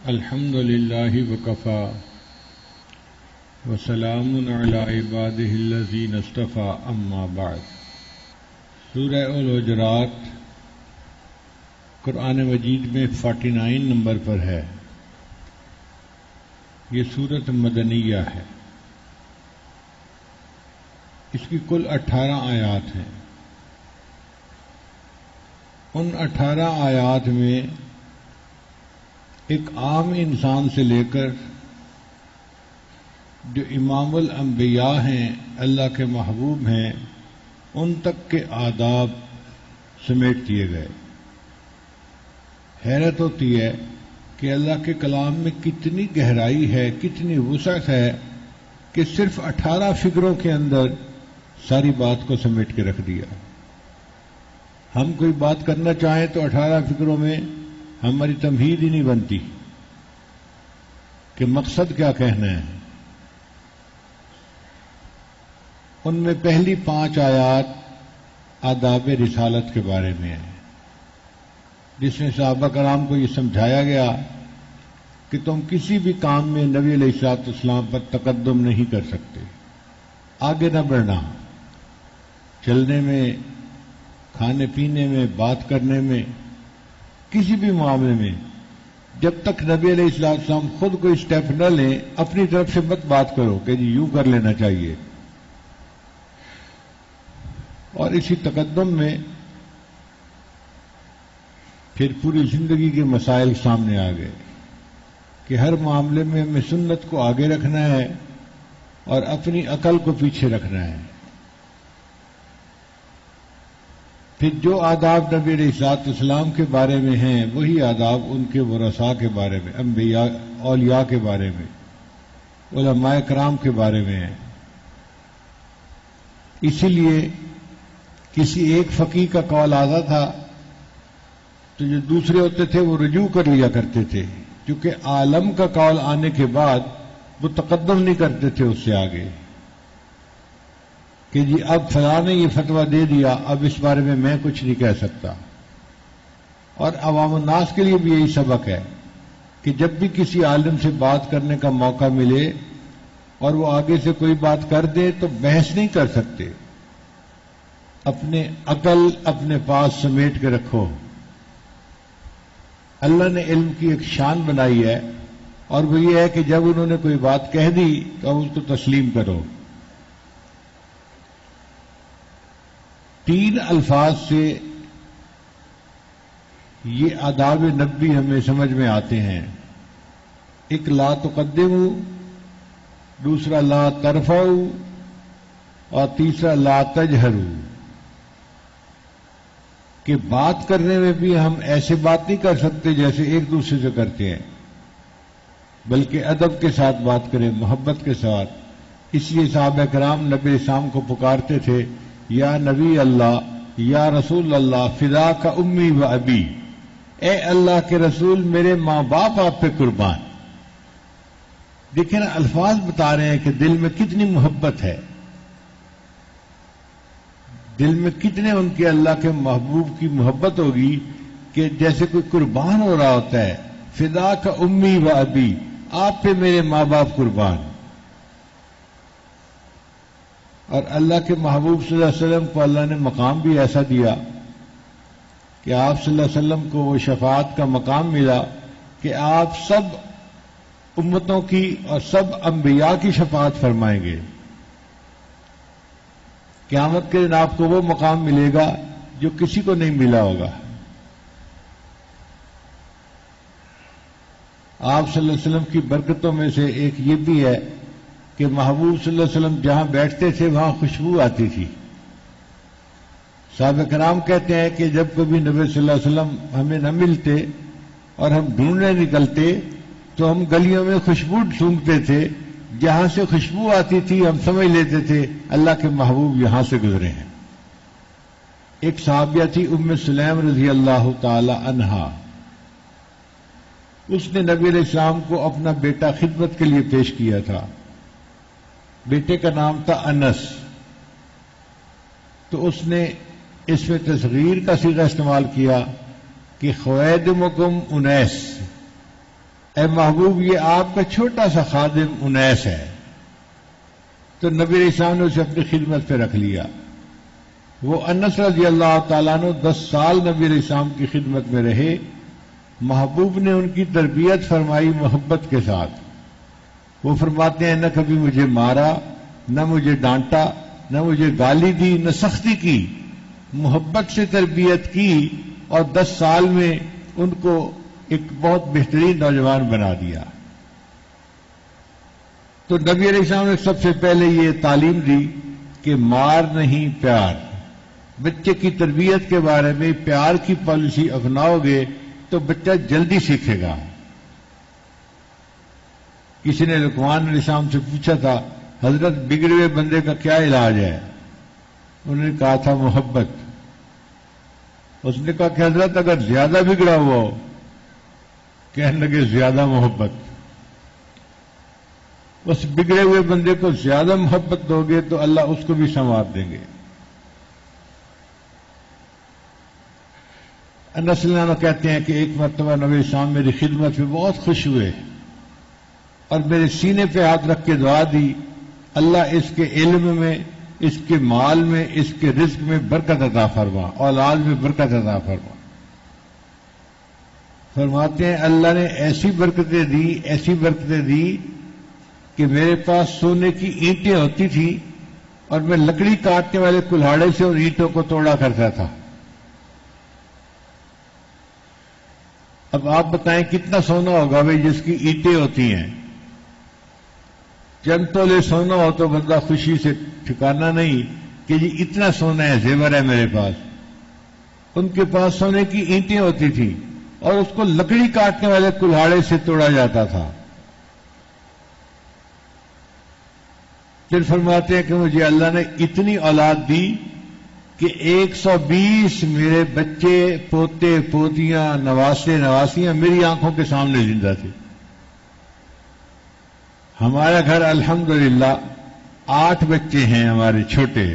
الحمد للہ وکفى وسلام علی عبادہ الذین اصطفى اما بعد۔ سورہ الحجرات قرآن مجید میں 49 نمبر پر ہے۔ یہ سورۃ مدنیہ ہے۔ اس کی کل 18 آیات ہیں۔ ان 18 آیات میں ایک عام انسان سے لے کر جو امام الانبیاء ہیں، اللہ کے محبوب ہیں، ان تک کے آداب سمیٹ دیے گئے۔ حیرت ہوتی ہے کہ اللہ کے کلام میں کتنی گہرائی ہے، کتنی وسعت ہے کہ صرف 18 فقروں کے اندر ساری بات کو سمیٹ کے رکھ دیا۔ ہم کوئی بات کرنا چاہیں تو 18 فقروں میں ہماری تمہید ہی نہیں بنتی کہ مقصد کیا کہنا ہے۔ ان میں پہلی 5 آیات آداب رسالت کے بارے میں ہیں، جس میں صحابہ کرام کو یہ سمجھایا گیا کہ تم کسی بھی کام میں نبی علیہ الصلوۃ والسلام پر تقدم نہیں کر سکتے، آگے نہ بڑھنا، چلنے میں، کھانے پینے میں، بات کرنے میں، کسی بھی معاملے میں جب تک نبی علیہ الصلوۃ والسلام خود کوئی اسٹیپ نہ لیں، اپنی طرف سے مت بات کرو کہ جی یوں کر لینا چاہیے۔ اور اسی تقدم میں پھر پوری زندگی کے مسائل سامنے آ گئے کہ ہر معاملے میں ہمیں سنت کو آگے رکھنا ہے اور اپنی عقل کو پیچھے رکھنا ہے۔ پھر جو آداب نبی علیہ الصلوۃ والسلام کے بارے میں ہیں وہی آداب ان کے ورثاء کے بارے میں، انبیاء اولیاء کے بارے میں، علماء کرام کے بارے میں ہیں۔ اسی لیے کسی ایک فقیہ کا قول آتا تھا تو جو دوسرے ہوتے تھے وہ رجوع کر لیا کرتے تھے، کیونکہ عالم کا قول آنے کے بعد وہ تقدم نہیں کرتے تھے اس سے آگے کہ جی اب فلاں نے یہ فتویٰ دے دیا، اب اس بارے میں کچھ نہیں کہہ سکتا۔ اور عوام الناس کے لیے بھی یہی سبق ہے کہ جب بھی کسی عالم سے بات کرنے کا موقع ملے اور وہ آگے سے کوئی بات کر دے تو بحث نہیں کر سکتے، اپنے عقل اپنے پاس سمیٹ کے رکھو۔ اللہ نے علم کی ایک شان بنائی ہے اور وہ یہ ہے کہ جب انہوں نے کوئی بات کہہ دی تو اب اس کو تسلیم کرو۔ 3 الفاظ سے یہ آداب نبوی ہمیں سمجھ میں آتے ہیں۔ ایک لا تقدموا، دوسرا لا ترفعوا، اور تیسرا لا تجہروا، کہ بات کرنے میں بھی ہم ایسے بات نہیں کر سکتے جیسے ایک دوسرے سے کرتے ہیں، بلکہ ادب کے ساتھ بات کریں، محبت کے ساتھ۔ اس لیے صحابہ کرام نبی اسلام کو پکارتے تھے، یا نبی اللہ، یا رسول اللہ، فداک امی و ابی، اے اللہ کے رسول میرے ماں باپ آپ پہ قربان۔ دیکھیں نا، الفاظ بتا رہے ہیں کہ دل میں کتنی محبت ہے، دل میں کتنے ان کے اللہ کے محبوب کی محبت ہوگی کہ جیسے کوئی قربان ہو رہا ہوتا ہے۔ فداک امی و ابی، آپ پہ میرے ماں باپ قربان۔ اور اللہ کے محبوب صلی اللہ علیہ وسلم کو اللہ نے مقام بھی ایسا دیا کہ آپ صلی اللہ علیہ وسلم کو وہ شفاعت کا مقام ملا کہ آپ سب امتوں کی اور سب انبیاء کی شفاعت فرمائیں گے۔ قیامت کے دن آپ کو وہ مقام ملے گا جو کسی کو نہیں ملا ہوگا۔ آپ صلی اللہ علیہ وسلم کی برکتوں میں سے ایک یہ بھی ہے کہ محبوب صلی اللہ علیہ وسلم جہاں بیٹھتے تھے وہاں خوشبو آتی تھی۔ صحابہ کرام کہتے ہیں کہ جب کبھی نبی صلی اللہ علیہ وسلم ہمیں نہ ملتے اور ہم ڈھونڈنے نکلتے تو ہم گلیوں میں خوشبو سونگھتے تھے، جہاں سے خوشبو آتی تھی ہم سمجھ لیتے تھے اللہ کے محبوب یہاں سے گزرے ہیں۔ ایک صحابیہ تھی ام سلیم رضی اللہ تعالی عنہا، اس نے نبی علیہ السلام کو اپنا بیٹا خدمت کے لیے پیش کیا تھا۔ بیٹے کا نام تھا انس، تو اس نے اس میں تصغیر کا صیغہ استعمال کیا کہ خویدمکم انیس، اے محبوب یہ آپ کا چھوٹا سا خادم انیس ہے. تو نبی علیہ السلام نے اسے اپنی خدمت پہ رکھ لیا. وہ انس رضی اللہ تعالیٰ عنہ 10 سال نبی علیہ السلام کی خدمت میں رہے. محبوب نے ان کی تربیت فرمائی محبت کے ساتھ. وہ فرماتے ہیں نہ کبھی مجھے مارا، نہ مجھے ڈانٹا، نہ مجھے گالی دی، نہ سختی کی. محبت سے تربیت کی اور 10 سال میں ان کو ایک بہت بہترین نوجوان بنا دیا. تو نبی علیہ السلام نے سب سے پہلے یہ تعلیم دی کہ مار نہیں پیار. بچے کی تربیت کے بارے میں پیار کی پالیسی اپناؤ گے تو بچہ جلدی سیکھے گا. کسی نے لقمان علیہ السلام سے پوچھا تھا حضرت بگڑے ہوئے بندے کا کیا علاج ہے؟ انہوں نے کہا تھا محبت. اس نے کہا کہ حضرت اگر زیادہ بگڑا ہوا ہو، کہنے لگے زیادہ محبت. اس بگڑے ہوئے بندے کو زیادہ محبت دو گے تو اللہ اس کو بھی سنوار دیں گے. انس رضی اللہ عنہ کہتے ہیں کہ ایک مرتبہ نبی السلام میری خدمت میں بہت خوش ہوئے اور میرے سینے پہ ہاتھ رکھ کے دعا دی اللہ اس کے علم میں، اس کے مال میں، اس کے رزق میں برکت عطا فرما، اولاد میں برکت عطا فرما. فرماتے ہیں اللہ نے ایسی برکتیں دی کہ میرے پاس سونے کی اینٹیں ہوتی تھیں اور میں لکڑی کاٹنے والے کلہاڑے سے ان اینٹوں کو توڑا کرتا تھا. اب آپ بتائیں کتنا سونا ہوگا بھائی جس کی اینٹیں ہوتی ہیں. چند تولے سونا ہو تو بندہ خوشی سے ٹھکانا نہیں کہ جی اتنا سونا ہے، زیور ہے میرے پاس. ان کے پاس سونے کی اینٹیں ہوتی تھیں اور اس کو لکڑی کاٹنے والے کلہاڑے سے توڑا جاتا تھا. پھر فرماتے ہیں کہ مجھے اللہ نے اتنی اولاد دی کہ 120 میرے بچے، پوتے پوتیاں، نواسے نواسیاں میری آنکھوں کے سامنے زندہ تھے. ہمارا گھر الحمدللہ 8 بچے ہیں ہمارے چھوٹے،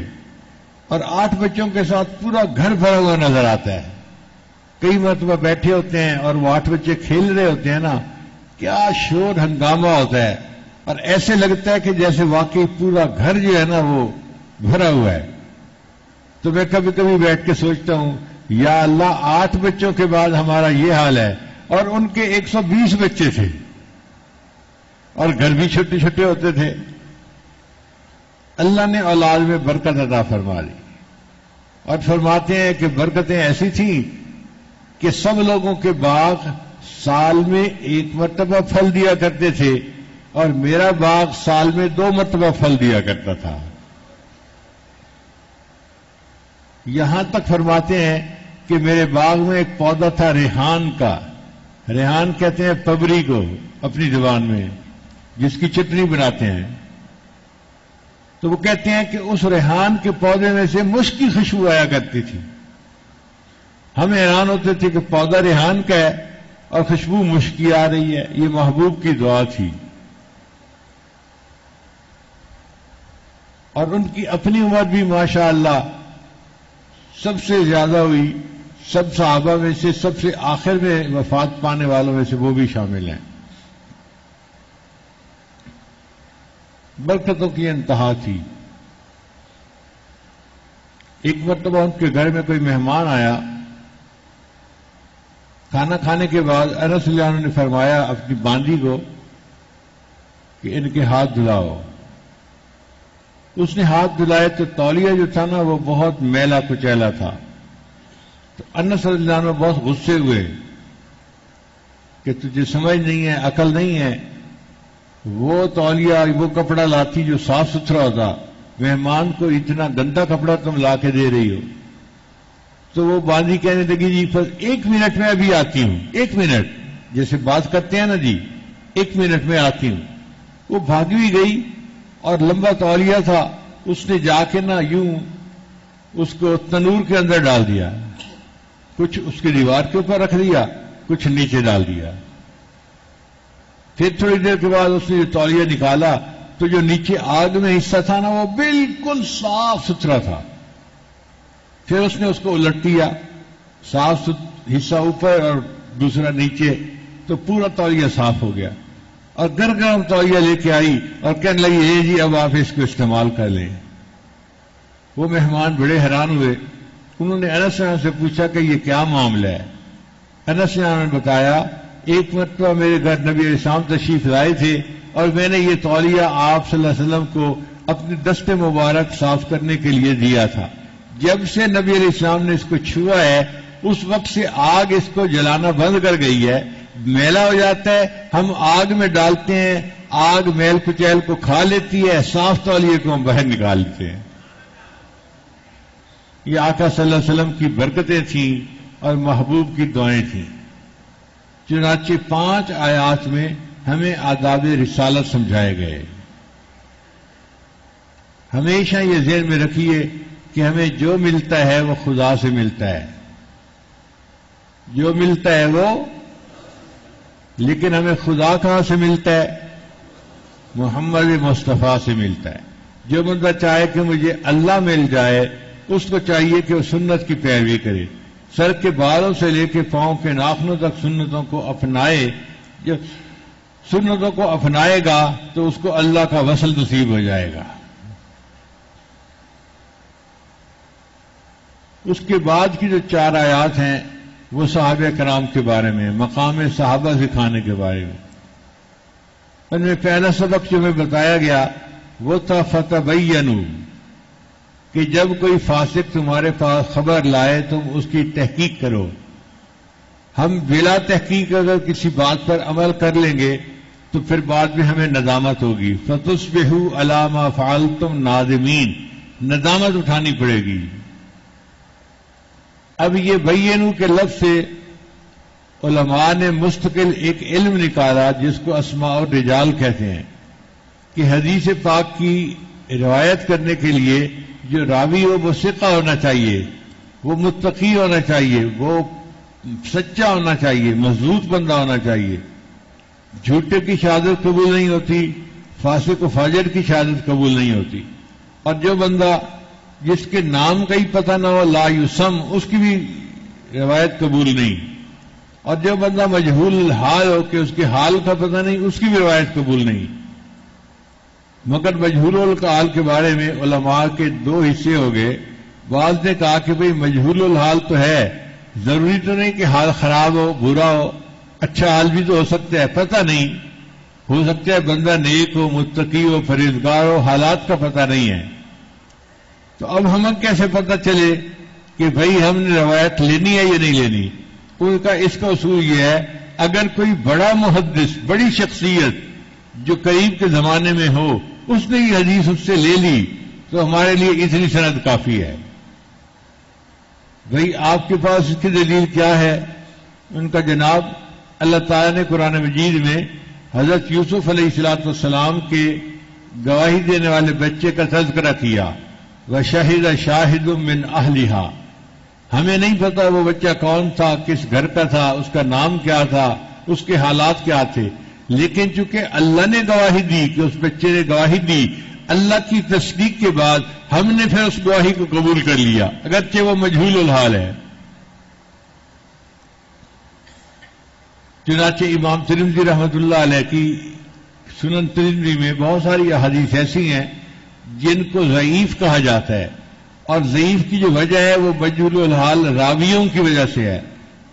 اور 8 بچوں کے ساتھ پورا گھر بھرا ہوا نظر آتا ہے. کئی مرتبہ بیٹھے ہوتے ہیں اور وہ 8 بچے کھیل رہے ہوتے ہیں نا، کیا شور ہنگامہ ہوتا ہے اور ایسے لگتا ہے کہ جیسے واقعی پورا گھر جو ہے نا وہ بھرا ہوا ہے. تو میں کبھی کبھی بیٹھ کے سوچتا ہوں یا اللہ 8 بچوں کے بعد ہمارا یہ حال ہے اور ان کے 120 بچے تھے اور گھر بھی چھوٹے چھوٹے ہوتے تھے. اللہ نے اولاد میں برکت عطا فرما لی اور فرماتے ہیں کہ برکتیں ایسی تھیں کہ سب لوگوں کے باغ سال میں 1 مرتبہ پھل دیا کرتے تھے اور میرا باغ سال میں 2 مرتبہ پھل دیا کرتا تھا. یہاں تک فرماتے ہیں کہ میرے باغ میں ایک پودا تھا ریحان کا. ریحان کہتے ہیں پبری کو اپنی زبان میں، جس کی چٹنی بناتے ہیں. تو وہ کہتے ہیں کہ اس ریحان کے پودے میں سے مشک کی خوشبو آیا کرتی تھی. ہم حیران ہوتے تھے کہ پودا ریحان کا ہے اور خوشبو مشک کی آ رہی ہے. یہ محبوب کی دعا تھی. اور ان کی اپنی عمر بھی ماشاء اللہ سب سے زیادہ ہوئی. سب صحابہ میں سے سب سے آخر میں وفات پانے والوں میں سے وہ بھی شامل ہیں. برکتوں کی انتہا تھی. ایک مرتبہ ان کے گھر میں کوئی مہمان آیا. کھانا کھانے کے بعد انس رضی اللہ عنہ نے فرمایا اپنی باندی کو کہ ان کے ہاتھ دھلاؤ. اس نے ہاتھ دھلائے تو تولیہ جو تھا نا وہ بہت میلا کچیلا تھا. تو انس رضی اللہ عنہ بہت غصے ہوئے کہ تجھے سمجھ نہیں ہے، عقل نہیں ہے. وہ تولیہ وہ کپڑا لاتی جو صاف ستھرا ہوتا، مہمان کو اتنا گندا کپڑا تم لا کے دے رہی ہو. تو وہ باندھی کہنے لگی جی 1 منٹ میں ابھی آتی ہوں. 1 منٹ جیسے بات کرتے ہیں نا جی، 1 منٹ میں آتی ہوں. وہ بھاگی ہوئی گئی اور لمبا تولیہ تھا، اس نے جا کے نا یوں اس کو تنور کے اندر ڈال دیا. کچھ اس کی دیوار کے اوپر رکھ دیا، کچھ نیچے ڈال دیا. پھر تھوڑی دیر کے بعد اس نے جو تولیہ نکالا تو جو نیچے آگ میں حصہ تھا نا وہ بالکل صاف ستھرا تھا. پھر اس نے اس کو الٹ دیا، صاف حصہ اوپر اور دوسرا نیچے. تو پورا تولیہ صاف ہو گیا، اور گرم تولیہ لے کے آئی اور کہنے لگی یہ جی اب آپ اس کو استعمال کر لیں۔ وہ مہمان بڑے حیران ہوئے، انہوں نے انس سے پوچھا کہ یہ کیا معاملہ ہے؟ انس نے بتایا ایک مرتبہ میرے گھر نبی علیہ السلام تشریف لائے تھے اور میں نے یہ تولیہ آپ صلی اللہ علیہ وسلم کو اپنے دست مبارک صاف کرنے کے لیے دیا تھا، جب سے نبی علیہ السلام نے اس کو چھوا ہے اس وقت سے آگ اس کو جلانا بند کر گئی ہے، میلا ہو جاتا ہے، ہم آگ میں ڈالتے ہیں، آگ میل کچیل کو کھا لیتی ہے، صاف تولیے کو ہم باہر نکالتے ہیں۔ یہ آقا صلی اللہ علیہ وسلم کی برکتیں تھیں اور محبوب کی دعائیں تھیں۔ چنانچہ 5 آیات میں ہمیں آداب رسالت سمجھائے گئے۔ ہمیشہ یہ ذہن میں رکھیے کہ ہمیں جو ملتا ہے وہ خدا سے ملتا ہے، جو ملتا ہے وہ، لیکن ہمیں خدا کہاں سے ملتا ہے؟ محمد مصطفیٰ سے ملتا ہے۔ جو بندہ چاہے کہ مجھے اللہ مل جائے اس کو چاہیے کہ وہ سنت کی پیروی کرے، سر کے بالوں سے لے کے پاؤں کے ناخنوں تک سنتوں کو اپنائے۔ جو سنتوں کو اپنائے گا تو اس کو اللہ کا وصل نصیب ہو جائے گا۔ اس کے بعد کی جو 4 آیات ہیں وہ صحابہ کرام کے بارے میں، مقام صحابہ سکھانے کے بارے میں۔ ان میں پہلا سبق جو ہمیں بتایا گیا وہ تھا فتبینوا، کہ جب کوئی فاسق تمہارے پاس خبر لائے تم اس کی تحقیق کرو۔ ہم بلا تحقیق اگر کسی بات پر عمل کر لیں گے تو پھر بعد میں ہمیں ندامت ہوگی۔ فتصبحوا علی ما فعلتم نادمین، ندامت اٹھانی پڑے گی۔ اب یہ بینو کے لفظ سے علماء نے مستقل ایک علم نکالا جس کو اسماء الرجال کہتے ہیں، کہ حدیث پاک کی روایت کرنے کے لیے جو راوی ہو وہ ثقہ ہونا چاہیے، وہ متقی ہونا چاہیے، وہ سچا ہونا چاہیے، مضبوط بندہ ہونا چاہیے۔ جھوٹے کی شہادت قبول نہیں ہوتی، فاسق و فاجر کی شہادت قبول نہیں ہوتی، اور جو بندہ جس کے نام کا ہی پتہ نہ ہو لا یسم، اس کی بھی روایت قبول نہیں، اور جو بندہ مجہول الحال ہو کہ اس کے حال کا پتہ نہیں، اس کی بھی روایت قبول نہیں۔ مگر مجہول الحال کے بارے میں علماء کے 2 حصے ہو گئے۔ بعض نے کہا کہ بھئی مجہول الحال تو ہے، ضروری تو نہیں کہ حال خراب ہو، برا ہو، اچھا حال بھی تو ہو سکتا ہے، پتہ نہیں، ہو سکتا ہے بندہ نیک ہو، متقی ہو، پرہیزگار ہو، حالات کا پتہ نہیں ہے۔ تو اب ہمیں کیسے پتہ چلے کہ بھئی ہم نے روایت لینی ہے یا نہیں لینی؟ ان کا اس کا اصول یہ ہے، اگر کوئی بڑا محدث، بڑی شخصیت جو قریب کے زمانے میں ہو، اس نے یہ حدیث اس سے لے لی تو ہمارے لیے اتنی سند کافی ہے۔ بھئی آپ کے پاس اس کی دلیل کیا ہے؟ ان کا جناب اللہ تعالیٰ نے قرآن مجید میں حضرت یوسف علیہ السلام کے گواہی دینے والے بچے کا تذکرہ کیا، وَشَهِدَ شَاهِدٌ مِّنْ أَهْلِهَا۔ ہمیں نہیں پتا وہ بچہ کون تھا، کس گھر کا تھا، اس کا نام کیا تھا، اس کے حالات کیا تھے، لیکن چونکہ اللہ نے گواہی دی کہ اس بچے نے گواہی دی، اللہ کی تصدیق کے بعد ہم نے پھر اس گواہی کو قبول کر لیا، اگرچہ وہ مجہول الحال ہے۔ چنانچہ امام ترمذی رحمۃ اللہ علیہ کی سنن ترمذی میں بہت ساری احادیث ایسی ہیں جن کو ضعیف کہا جاتا ہے، اور ضعیف کی جو وجہ ہے وہ مجہول الحال راویوں کی وجہ سے ہے۔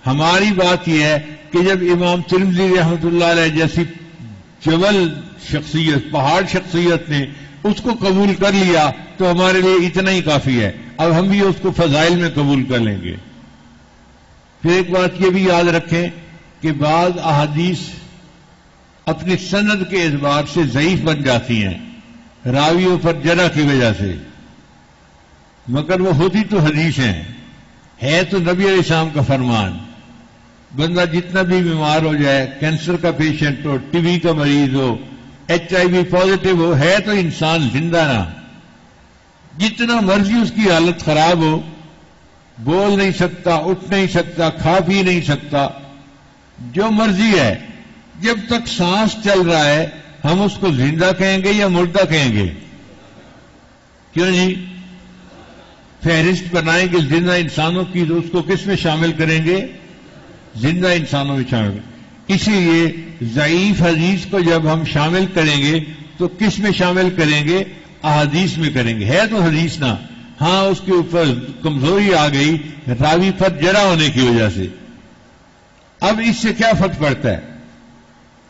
ہماری بات یہ ہے کہ جب امام ترمذی رحمۃ اللہ علیہ جیسی جبل شخصیت، پہاڑ شخصیت نے اس کو قبول کر لیا تو ہمارے لیے اتنا ہی کافی ہے، اب ہم بھی اس کو فضائل میں قبول کر لیں گے۔ پھر ایک بات یہ بھی یاد رکھیں کہ بعض احادیث اپنی سند کے اعتبار سے ضعیف بن جاتی ہیں راویوں پر جرح کی وجہ سے، مگر وہ ہوتی تو حدیث ہیں، ہے تو نبی علیہ السلام کا فرمان۔ بندہ جتنا بھی بیمار ہو جائے، کینسر کا پیشنٹ ہو، ٹی بی کا مریض ہو، HIV پازیٹو ہو، ہے تو انسان زندہ نا، جتنا مرضی اس کی حالت خراب ہو، بول نہیں سکتا، اٹھ نہیں سکتا، کھا پی نہیں سکتا، جو مرضی ہے، جب تک سانس چل رہا ہے ہم اس کو زندہ کہیں گے یا مردہ کہیں گے؟ کیوں جی؟ فہرست بنائیں گے زندہ انسانوں کی تو اس کو کس میں شامل کریں گے؟ زندہ انسانوں میں شامل۔ اسی لیے ضعیف حدیث کو جب ہم شامل کریں گے تو کس میں شامل کریں گے؟ احادیث میں کریں گے. ہے تو حدیث نا، ہاں اس کے اوپر کمزوری آ گئی راوی پر جرح ہونے کی وجہ سے. اب اس سے کیا فرق پڑتا ہے؟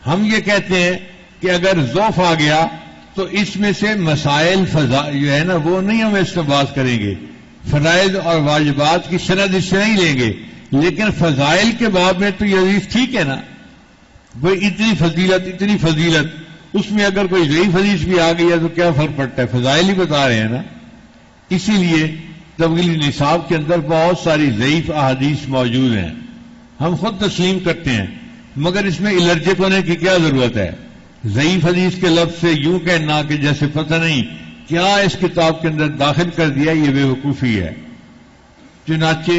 ہم یہ کہتے ہیں کہ اگر ضعف آ گیا تو اس میں سے مسائل جو ہے نا وہ نہیں ہم استنباط کریں گے، فرائض اور واجبات کی سند اس سے نہیں لیں گے، لیکن فضائل کے باب میں تو یہ حدیث ٹھیک ہے نا، کوئی اتنی فضیلت اس میں اگر کوئی ضعیف حدیث بھی آ گئی ہے تو کیا فرق پڑتا ہے؟ فضائل ہی بتا رہے ہیں نا. اسی لیے تبغیل نصاب کے اندر بہت ساری ضعیف احادیث موجود ہیں، ہم خود تسلیم کرتے ہیں، مگر اس میں الرجک ہونے کی کیا ضرورت ہے؟ ضعیف حدیث کے لفظ سے یوں کہنا کہ جیسے پتہ نہیں کیا اس کتاب کے اندر داخل کر دیا، یہ بے وقوفی ہے. چنانچہ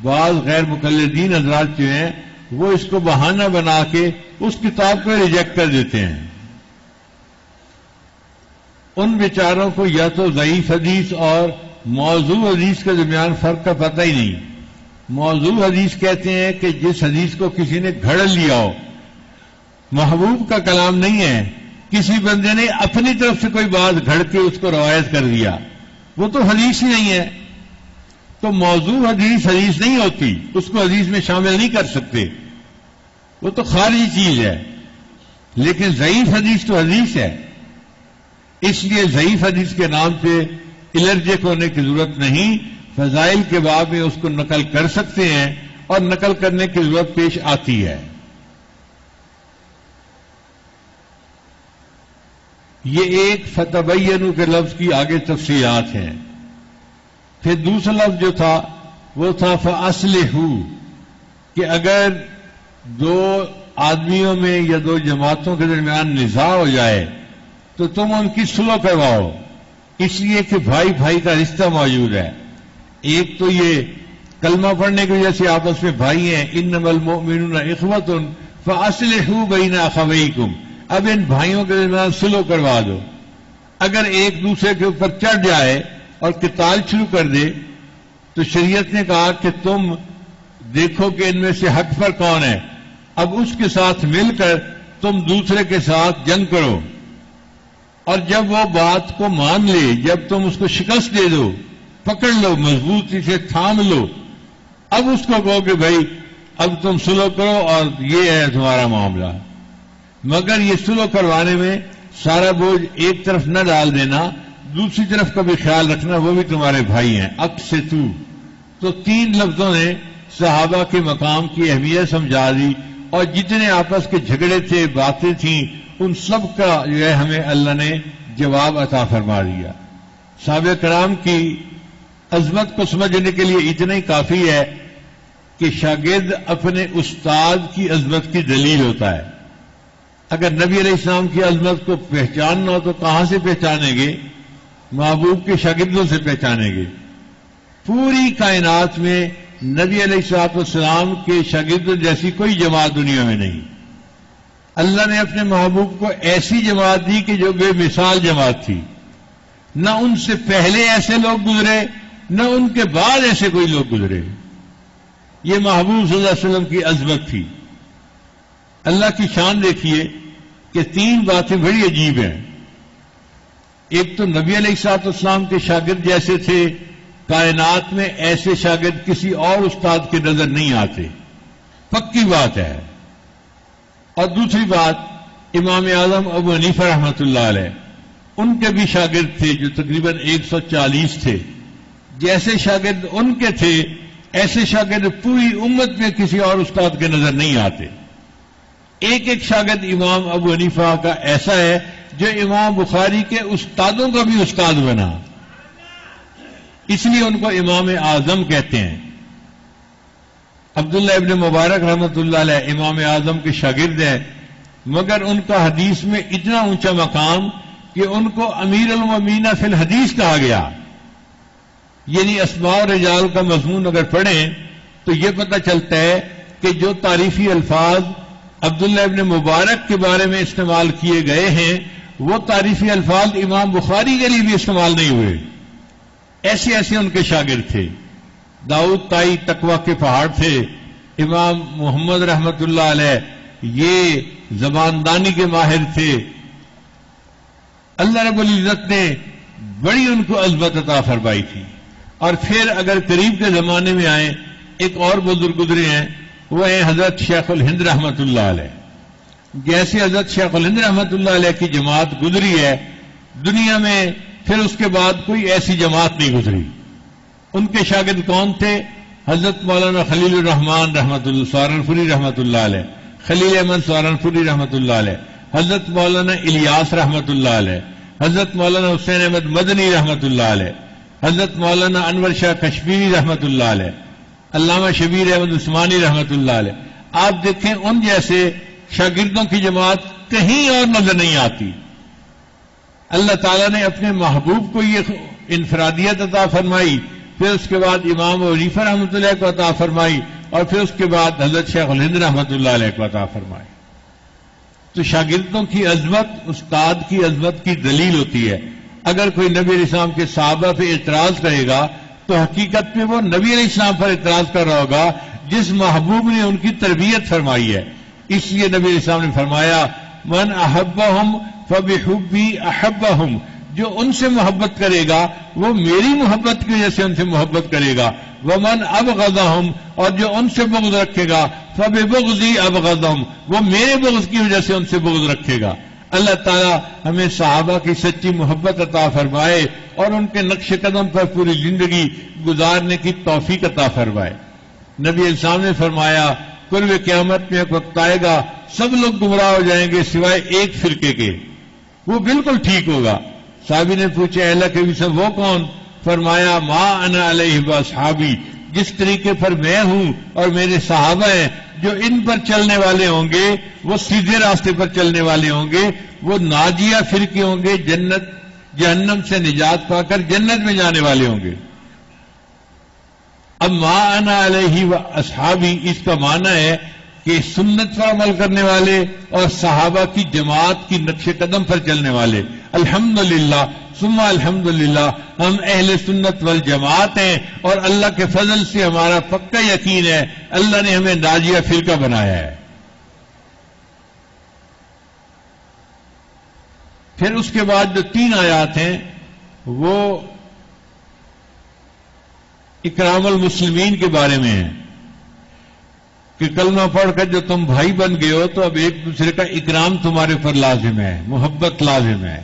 بعض غیر مقلدین حضرات جو ہیں وہ اس کو بہانہ بنا کے اس کتاب کو ریجیکٹ کر دیتے ہیں. ان بیچاروں کو یا تو ضعیف حدیث اور موضوع حدیث کے درمیان فرق کا پتہ ہی نہیں. موضوع حدیث کہتے ہیں کہ جس حدیث کو کسی نے گھڑ لیا ہو، محبوب کا کلام نہیں ہے، کسی بندے نے اپنی طرف سے کوئی بات گھڑ کے اس کو روایت کر دیا، وہ تو حدیث ہی نہیں ہے. تو موضوع حدیث نہیں ہوتی، اس کو حدیث میں شامل نہیں کر سکتے، وہ تو خارجی چیز ہے. لیکن ضعیف حدیث تو حدیث ہے، اس لیے ضعیف حدیث کے نام پہ الرجک ہونے کی ضرورت نہیں. فضائل کے باب میں اس کو نقل کر سکتے ہیں اور نقل کرنے کی ضرورت پیش آتی ہے. یہ ایک فتبینوا کے لفظ کی آگے تفصیلات ہیں. پھر دوسرا لفظ جو تھا وہ تھا فاصلحوا، کہ اگر دو آدمیوں میں یا دو جماعتوں کے درمیان نزاع ہو جائے تو تم ان کی صلح کرواؤ، اس لیے کہ بھائی بھائی کا رشتہ موجود ہے. ایک تو یہ کلمہ پڑھنے کی وجہ سے آپس میں بھائی ہیں، انما المؤمنون اخوۃ فاصلحوا بین اخویکم. اب ان بھائیوں کے درمیان صلح کروا دو. اگر ایک دوسرے کے اوپر چڑھ جائے اور قتال شروع کر دے تو شریعت نے کہا کہ تم دیکھو کہ ان میں سے حق پر کون ہے، اب اس کے ساتھ مل کر تم دوسرے کے ساتھ جنگ کرو. اور جب وہ بات کو مان لے، جب تم اس کو شکست دے دو، پکڑ لو، مضبوطی سے تھام لو، اب اس کو کہو کہ بھائی اب تم صلح کرو اور یہ ہے تمہارا معاملہ. مگر یہ صلح کروانے میں سارا بوجھ ایک طرف نہ ڈال دینا، دوسری طرف کا بھی خیال رکھنا، وہ بھی تمہارے بھائی ہیں. اقسطوا. تو تین لفظوں نے صحابہ کے مقام کی اہمیت سمجھا دی، اور جتنے آپس کے جھگڑے تھے، باتیں تھیں، ان سب کا جو ہے ہمیں اللہ نے جواب عطا فرما دیا. صحابہ کرام کی عظمت کو سمجھنے کے لیے اتنا ہی کافی ہے کہ شاگرد اپنے استاد کی عظمت کی دلیل ہوتا ہے. اگر نبی علیہ السلام کی عظمت کو پہچاننا ہو تو کہاں سے پہچانیں گے؟ محبوب کے شاگردوں سے پہچانیں گے. پوری کائنات میں نبی علیہ السلام کے شاگردوں جیسی کوئی جماعت دنیا میں نہیں. اللہ نے اپنے محبوب کو ایسی جماعت دی کہ جو بے مثال جماعت تھی. نہ ان سے پہلے ایسے لوگ گزرے، نہ ان کے بعد ایسے کوئی لوگ گزرے. یہ محبوب صلی اللہ علیہ وسلم کی عظمت تھی. اللہ کی شان دیکھیے کہ تین باتیں بڑی عجیب ہیں. ایک تو نبی علیہ السلام کے شاگرد جیسے تھے، کائنات میں ایسے شاگرد کسی اور استاد کے نظر نہیں آتے، پکی بات ہے. اور دوسری بات، امام اعظم ابو حنیفہ رحمۃ اللہ علیہ، ان کے بھی شاگرد تھے جو تقریباً 140 تھے. جیسے شاگرد ان کے تھے، ایسے شاگرد پوری امت میں کسی اور استاد کے نظر نہیں آتے. ایک ایک شاگرد امام ابو حنیفہ کا ایسا ہے جو امام بخاری کے استادوں کا بھی استاد بنا، اس لیے ان کو امام اعظم کہتے ہیں. عبداللہ ابن مبارک رحمۃ اللہ علیہ امام اعظم کے شاگرد ہیں، مگر ان کا حدیث میں اتنا اونچا مقام کہ ان کو امیر المؤمنین فی الحدیث کہا گیا. یعنی اسماء و رجال کا مضمون اگر پڑھیں تو یہ پتہ چلتا ہے کہ جو تعریفی الفاظ عبداللہ ابن مبارک کے بارے میں استعمال کیے گئے ہیں وہ تعریفی الفاظ امام بخاری کے لیے بھی استعمال نہیں ہوئے. ایسے ایسے ان کے شاگرد تھے. داؤد طائی تقویٰ کے پہاڑ تھے. امام محمد رحمت اللہ علیہ یہ زباندانی کے ماہر تھے. اللہ رب العزت نے بڑی ان کو عظمت عطا فرمائی تھی. اور پھر اگر قریب کے زمانے میں آئیں، ایک اور بزرگ گزرے ہیں، وہ ہیں حضرت شیخ الہند رحمۃ اللہ علیہ. جیسے حضرت شیخ الہند رحمۃ اللہ علیہ کی جماعت گزری ہے دنیا میں، پھر اس کے بعد کوئی ایسی جماعت نہیں گزری. ان کے شاگرد کون تھے؟ حضرت مولانا خلیل الرحمان رحمۃ اللہ سہارنپوری رحمۃ اللہ علیہ، خلیل احمد سہارنپوری رحمۃ اللہ علیہ، حضرت مولانا الیاس رحمۃ اللہ علیہ، حضرت مولانا حسین احمد مدنی رحمۃ اللہ علیہ، حضرت مولانا انور شاہ کشمیری رحمۃ اللہ علیہ، علامہ شبیر احمد عثمانی رحمۃ اللہ علیہ. آپ دیکھیں ان جیسے شاگردوں کی جماعت کہیں اور نظر نہیں آتی. اللہ تعالیٰ نے اپنے محبوب کو یہ انفرادیت عطا فرمائی، پھر اس کے بعد امام حنیفہ رحمۃ اللہ کو عطا فرمائی، اور پھر اس کے بعد حضرت شیخ الہند رحمۃ اللہ علیہ کو عطا فرمائی. تو شاگردوں کی عظمت استاد کی عظمت کی دلیل ہوتی ہے. اگر کوئی نبی علیہ السلام کے صحابہ پہ اعتراض کرے گا تو حقیقت میں وہ نبی علیہ السلام پر اعتراض کر رہا ہوگا جس محبوب نے ان کی تربیت فرمائی ہے. اس لیے نبی علیہ السلام نے فرمایا من احبہم فبحبی احبہم، جو ان سے محبت کرے گا وہ میری محبت کی وجہ سے ان سے محبت کرے گا. ومن ابغضہم، اور جو ان سے بغض رکھے گا فببغضی ابغضہم، وہ میرے بغض کی وجہ سے ان سے بغض رکھے گا. اللہ تعالیٰ ہمیں صحابہ کی سچی محبت عطا فرمائے اور ان کے نقش قدم پر پوری زندگی گزارنے کی توفیق عطا فرمائے. نبی علیہ السلام نے فرمایا قرب قیامت میں ایک وقت آئے گا سب لوگ گمراہ ہو جائیں گے سوائے ایک فرقے کے، وہ بالکل ٹھیک ہوگا. صحابی نے پوچھا اے اللہ کے نبی صاحب وہ کون؟ فرمایا ما انا علیہ واصحابی، جس طریقے پر میں ہوں اور میرے صحابہ ہیں جو ان پر چلنے والے ہوں گے وہ سیدھے راستے پر چلنے والے ہوں گے، وہ ناجیہ فرقے ہوں گے، جہنم سے نجات پا کر جنت میں جانے والے ہوں گے. اب ما انا علیہ واصحابی اس کا معنی ہے کہ سنت پر عمل کرنے والے اور صحابہ کی جماعت کی نقش قدم پر چلنے والے. الحمدللہ ثم الحمدللہ ہم اہل سنت والجماعت ہیں، اور اللہ کے فضل سے ہمارا پکا یقین ہے اللہ نے ہمیں ناجیہ فرقہ بنایا ہے. پھر اس کے بعد جو 3 آیات ہیں وہ اکرام المسلمین کے بارے میں ہیں کہ کلمہ پڑھ کر جو تم بھائی بن گئے ہو تو اب ایک دوسرے کا اکرام تمہارے پر لازم ہے، محبت لازم ہے.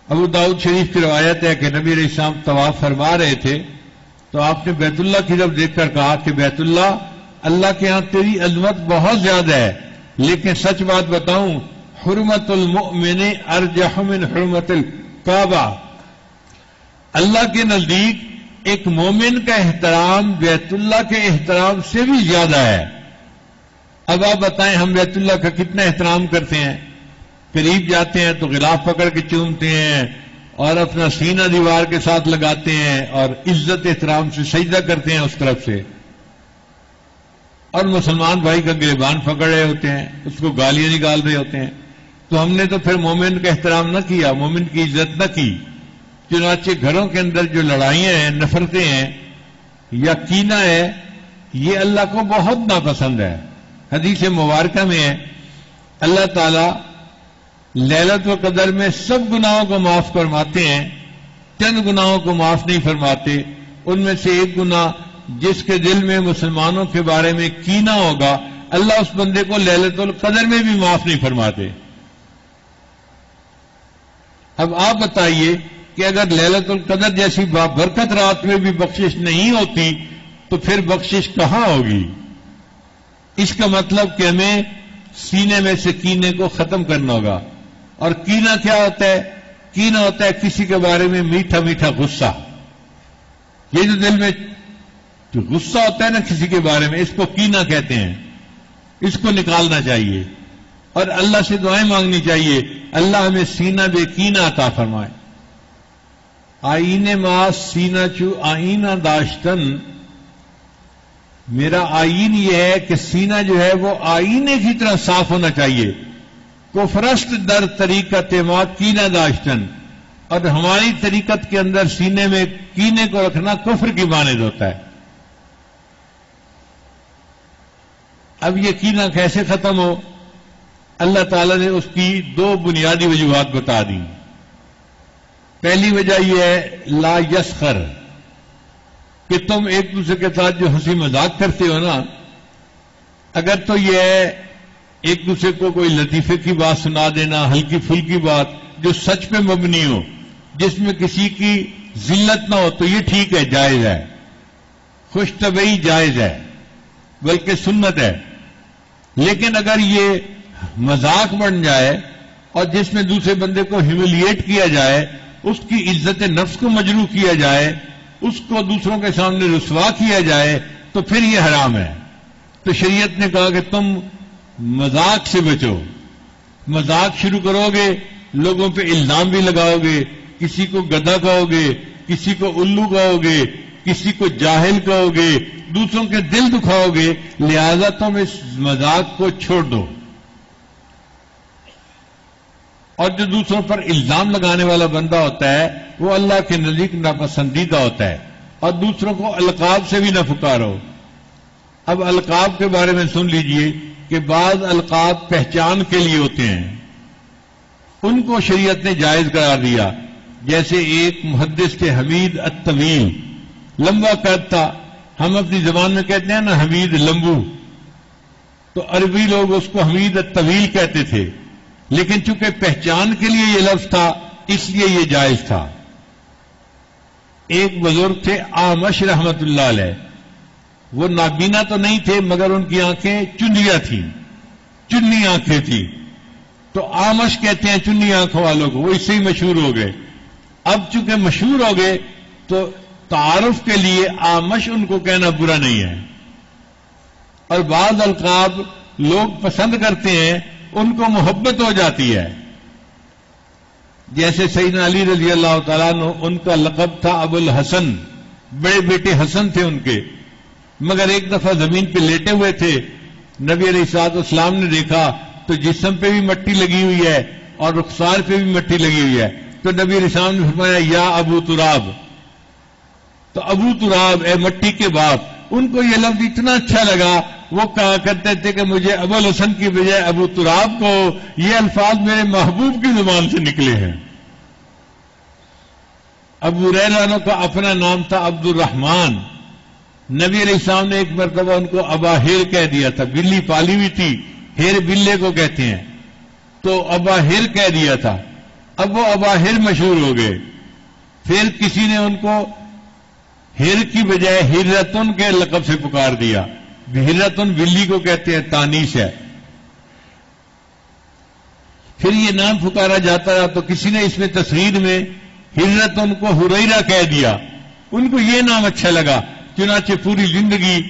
ابو داؤد شریف کی روایت ہے کہ نبی علیہ السلام طواف فرما رہے تھے تو آپ نے بیت اللہ کی طرف دیکھ کر کہا کہ بیت اللہ، اللہ کے ہاں تیری عظمت بہت زیادہ ہے، لیکن سچ بات بتاؤں حرمت المؤمن ارجح من حرمت الکعبہ، اللہ کے نزدیک ایک مومن کا احترام بیت اللہ کے احترام سے بھی زیادہ ہے. اب آپ بتائیں ہم بیت اللہ کا کتنا احترام کرتے ہیں؟ قریب جاتے ہیں تو غلاف پکڑ کے چومتے ہیں اور اپنا سینہ دیوار کے ساتھ لگاتے ہیں اور عزت احترام سے سجدہ کرتے ہیں اس طرف سے، اور مسلمان بھائی کا گریبان پکڑ رہے ہوتے ہیں، اس کو گالیاں نکال رہے ہوتے ہیں. تو ہم نے تو پھر مومن کا احترام نہ کیا، مومن کی عزت نہ کی. چنانچہ گھروں کے اندر جو لڑائیاں ہیں، نفرتیں ہیں یا کینہ ہے، یہ اللہ کو بہت ناپسند ہے. حدیث مبارکہ میں ہے اللہ تعالیٰ لیلۃ القدر میں سب گناہوں کو معاف فرماتے ہیں، چند گناہوں کو معاف نہیں فرماتے. ان میں سے ایک گناہ جس کے دل میں مسلمانوں کے بارے میں کینہ ہوگا اللہ اس بندے کو لیلۃ القدر میں بھی معاف نہیں فرماتے. اب آپ بتائیے کہ اگر لیلۃ القدر جیسی بابرکت رات میں بھی بخشش نہیں ہوتی تو پھر بخشش کہاں ہوگی؟ اس کا مطلب کہ ہمیں سینے میں سے کینے کو ختم کرنا ہوگا. اور کینہ کیا ہوتا ہے؟ کینہ ہوتا ہے کسی کے بارے میں میٹھا میٹھا غصہ. یہ جو دل میں جو غصہ ہوتا ہے نا کسی کے بارے میں، اس کو کینہ کہتے ہیں. اس کو نکالنا چاہیے اور اللہ سے دعائیں مانگنی چاہیے اللہ ہمیں سینہ بے کینہ عطا فرمائے. آئینے ما سینہ چو آئینہ داشتن، میرا آئین یہ ہے کہ سینہ جو ہے وہ آئینے کی طرح صاف ہونا چاہیے. کفرست در طریقت ما کینہ داشتن، اور ہماری طریقت کے اندر سینے میں کینے کو رکھنا کفر کی مانند ہوتا ہے. اب یہ کینہ کیسے ختم ہو؟ اللہ تعالیٰ نے اس کی دو بنیادی وجوہات بتا دی. پہلی وجہ یہ ہے لا یسخر، کہ تم ایک دوسرے کے ساتھ جو ہنسی مذاق کرتے ہو نا، اگر تو یہ ہے ایک دوسرے کو کوئی لطیفے کی بات سنا دینا، ہلکی پھلکی بات جو سچ پہ مبنی ہو، جس میں کسی کی ذلت نہ ہو، تو یہ ٹھیک ہے، جائز ہے، خوش طبعی جائز ہے، بلکہ سنت ہے. لیکن اگر یہ مذاق بن جائے اور جس میں دوسرے بندے کو ہیوملیٹ کیا جائے، اس کی عزت نفس کو مجروح کیا جائے، اس کو دوسروں کے سامنے رسوا کیا جائے، تو پھر یہ حرام ہے. تو شریعت نے کہا کہ تم مذاق سے بچو. مذاق شروع کرو گے، لوگوں پہ الزام بھی لگاؤ گے، کسی کو گدھا کہو گے، کسی کو الو کہو گے، کسی کو جاہل کہو گے، دوسروں کے دل دکھاؤ گے. لہذا تم اس مذاق کو چھوڑ دو. اور جو دوسروں پر الزام لگانے والا بندہ ہوتا ہے وہ اللہ کے نزدیک ناپسندیدہ ہوتا ہے. اور دوسروں کو القاب سے بھی نہ پکارو. اب القاب کے بارے میں سن لیجئے کہ بعض القاب پہچان کے لیے ہوتے ہیں، ان کو شریعت نے جائز قرار دیا. جیسے ایک محدث تھے حمید الطویل، لمبا قد تھا. ہم اپنی زبان میں کہتے ہیں نا حمید لمبو، تو عربی لوگ اس کو حمید الطویل کہتے تھے. لیکن چونکہ پہچان کے لیے یہ لفظ تھا اس لیے یہ جائز تھا. ایک بزرگ تھے آمش رحمت اللہ علیہ، وہ نابینا تو نہیں تھے مگر ان کی آنکھیں چنیا تھیں، چنی آنکھیں تھیں، تو آمش کہتے ہیں چنی آنکھوں والوں کو. وہ اس سے ہی مشہور ہو گئے. اب چونکہ مشہور ہو گئے تو تعارف کے لیے آمش ان کو کہنا برا نہیں ہے. اور بعض القاب لوگ پسند کرتے ہیں، ان کو محبت ہو جاتی ہے. جیسے سیدنا علی رضی اللہ تعالیٰ عنہ، ان کا لقب تھا ابو الحسن، بڑے بیٹے حسن تھے ان کے. مگر ایک دفعہ زمین پہ لیٹے ہوئے تھے، نبی علیہ الصلوۃ والسلام نے دیکھا تو جسم پہ بھی مٹی لگی ہوئی ہے اور رخسار پہ بھی مٹی لگی ہوئی ہے. تو نبی علیہ السلام نے فرمایا یا ابو تراب. تو ابو تراب، اے مٹی کے باپ. ان کو یہ لفظ اتنا اچھا لگا، وہ کہا کرتے تھے کہ مجھے ابو الحسن کی بجائے ابو تراب کو. یہ الفاظ میرے محبوب کی زبان سے نکلے ہیں. ابو ہریرہ کا اپنا نام تھا عبد الرحمن. نبی علیہ السلام نے ایک مرتبہ ان کو ابا ہیر کہہ دیا تھا. بلی پالی ہوئی تھی، ہیر بلے کو کہتے ہیں، تو ابا ہیر کہہ دیا تھا. اب وہ ابا ہیر مشہور ہو گئے. پھر کسی نے ان کو ہیر کی بجائے ہرتن کے لقب سے پکار دیا. ہرتن بلی کو کہتے ہیں، تانیث ہے. پھر یہ نام پکارا جاتا رہا تو کسی نے اس میں تصغیر میں ہرتن کو ہریرہ کہہ دیا. ان کو یہ نام اچھا لگا، چنانچہ پوری زندگی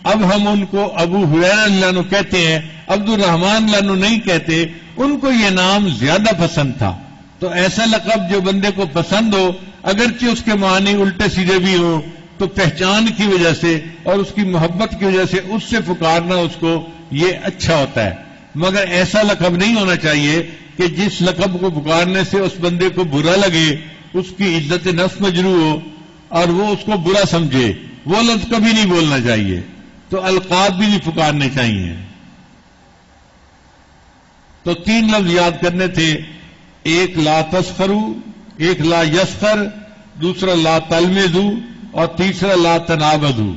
اب ہم ان کو ابو ہریرہ اللہ عنہ کہتے ہیں، عبد الرحمن اللہ عنہ نہیں کہتے. ان کو یہ نام زیادہ پسند تھا. تو ایسا لقب جو بندے کو پسند ہو، اگرچہ اس کے معنی الٹے سیدھے بھی ہو، تو پہچان کی وجہ سے اور اس کی محبت کی وجہ سے اس سے پکارنا اس کو یہ اچھا ہوتا ہے. مگر ایسا لقب نہیں ہونا چاہیے کہ جس لقب کو پکارنے سے اس بندے کو برا لگے، اس کی عزت نفس مجروح ہو اور وہ اس کو برا سمجھے. وہ لفظ کبھی نہیں بولنا چاہیے. تو القاب بھی نہیں پکارنے چاہیے. تو 3 لفظ یاد کرنے تھے. ایک لا تسخرو، ایک لا یسخر، دوسرا لا تلمزو، اور تیسرا لا تنابزو.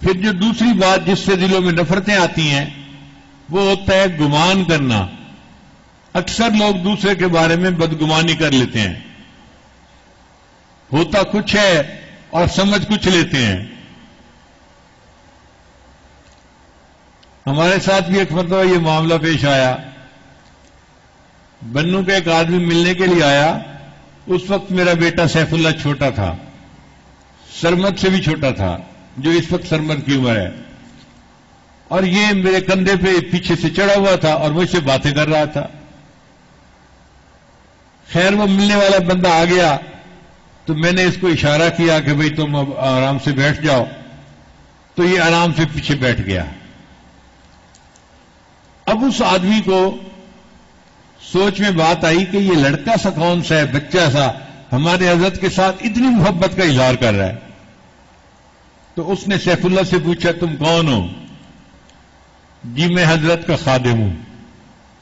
پھر جو دوسری بات جس سے دلوں میں نفرتیں آتی ہیں وہ ہوتا ہے گمان کرنا. اکثر لوگ دوسرے کے بارے میں بدگمانی کر لیتے ہیں. ہوتا کچھ ہے اور سمجھ کچھ لیتے ہیں. ہمارے ساتھ بھی ایک مرتبہ یہ معاملہ پیش آیا. بنو کا ایک آدمی ملنے کے لیے آیا. اس وقت میرا بیٹا سیف اللہ چھوٹا تھا، سرمد سے بھی چھوٹا تھا، جو اس وقت سرمد کی عمر ہے. اور یہ میرے کندھے پہ پیچھے سے چڑھا ہوا تھا اور مجھ سے باتیں کر رہا تھا. خیر وہ ملنے والا بندہ آ گیا تو میں نے اس کو اشارہ کیا کہ بھئی تم اب آرام سے بیٹھ جاؤ. تو یہ آرام سے پیچھے بیٹھ گیا. اب اس آدمی کو سوچ میں بات آئی کہ یہ لڑکا سا کون سا ہے، بچہ سا ہمارے حضرت کے ساتھ اتنی محبت کا اظہار کر رہا ہے. تو اس نے سیف اللہ سے پوچھا تم کون ہو؟ جی میں حضرت کا خادم ہوں.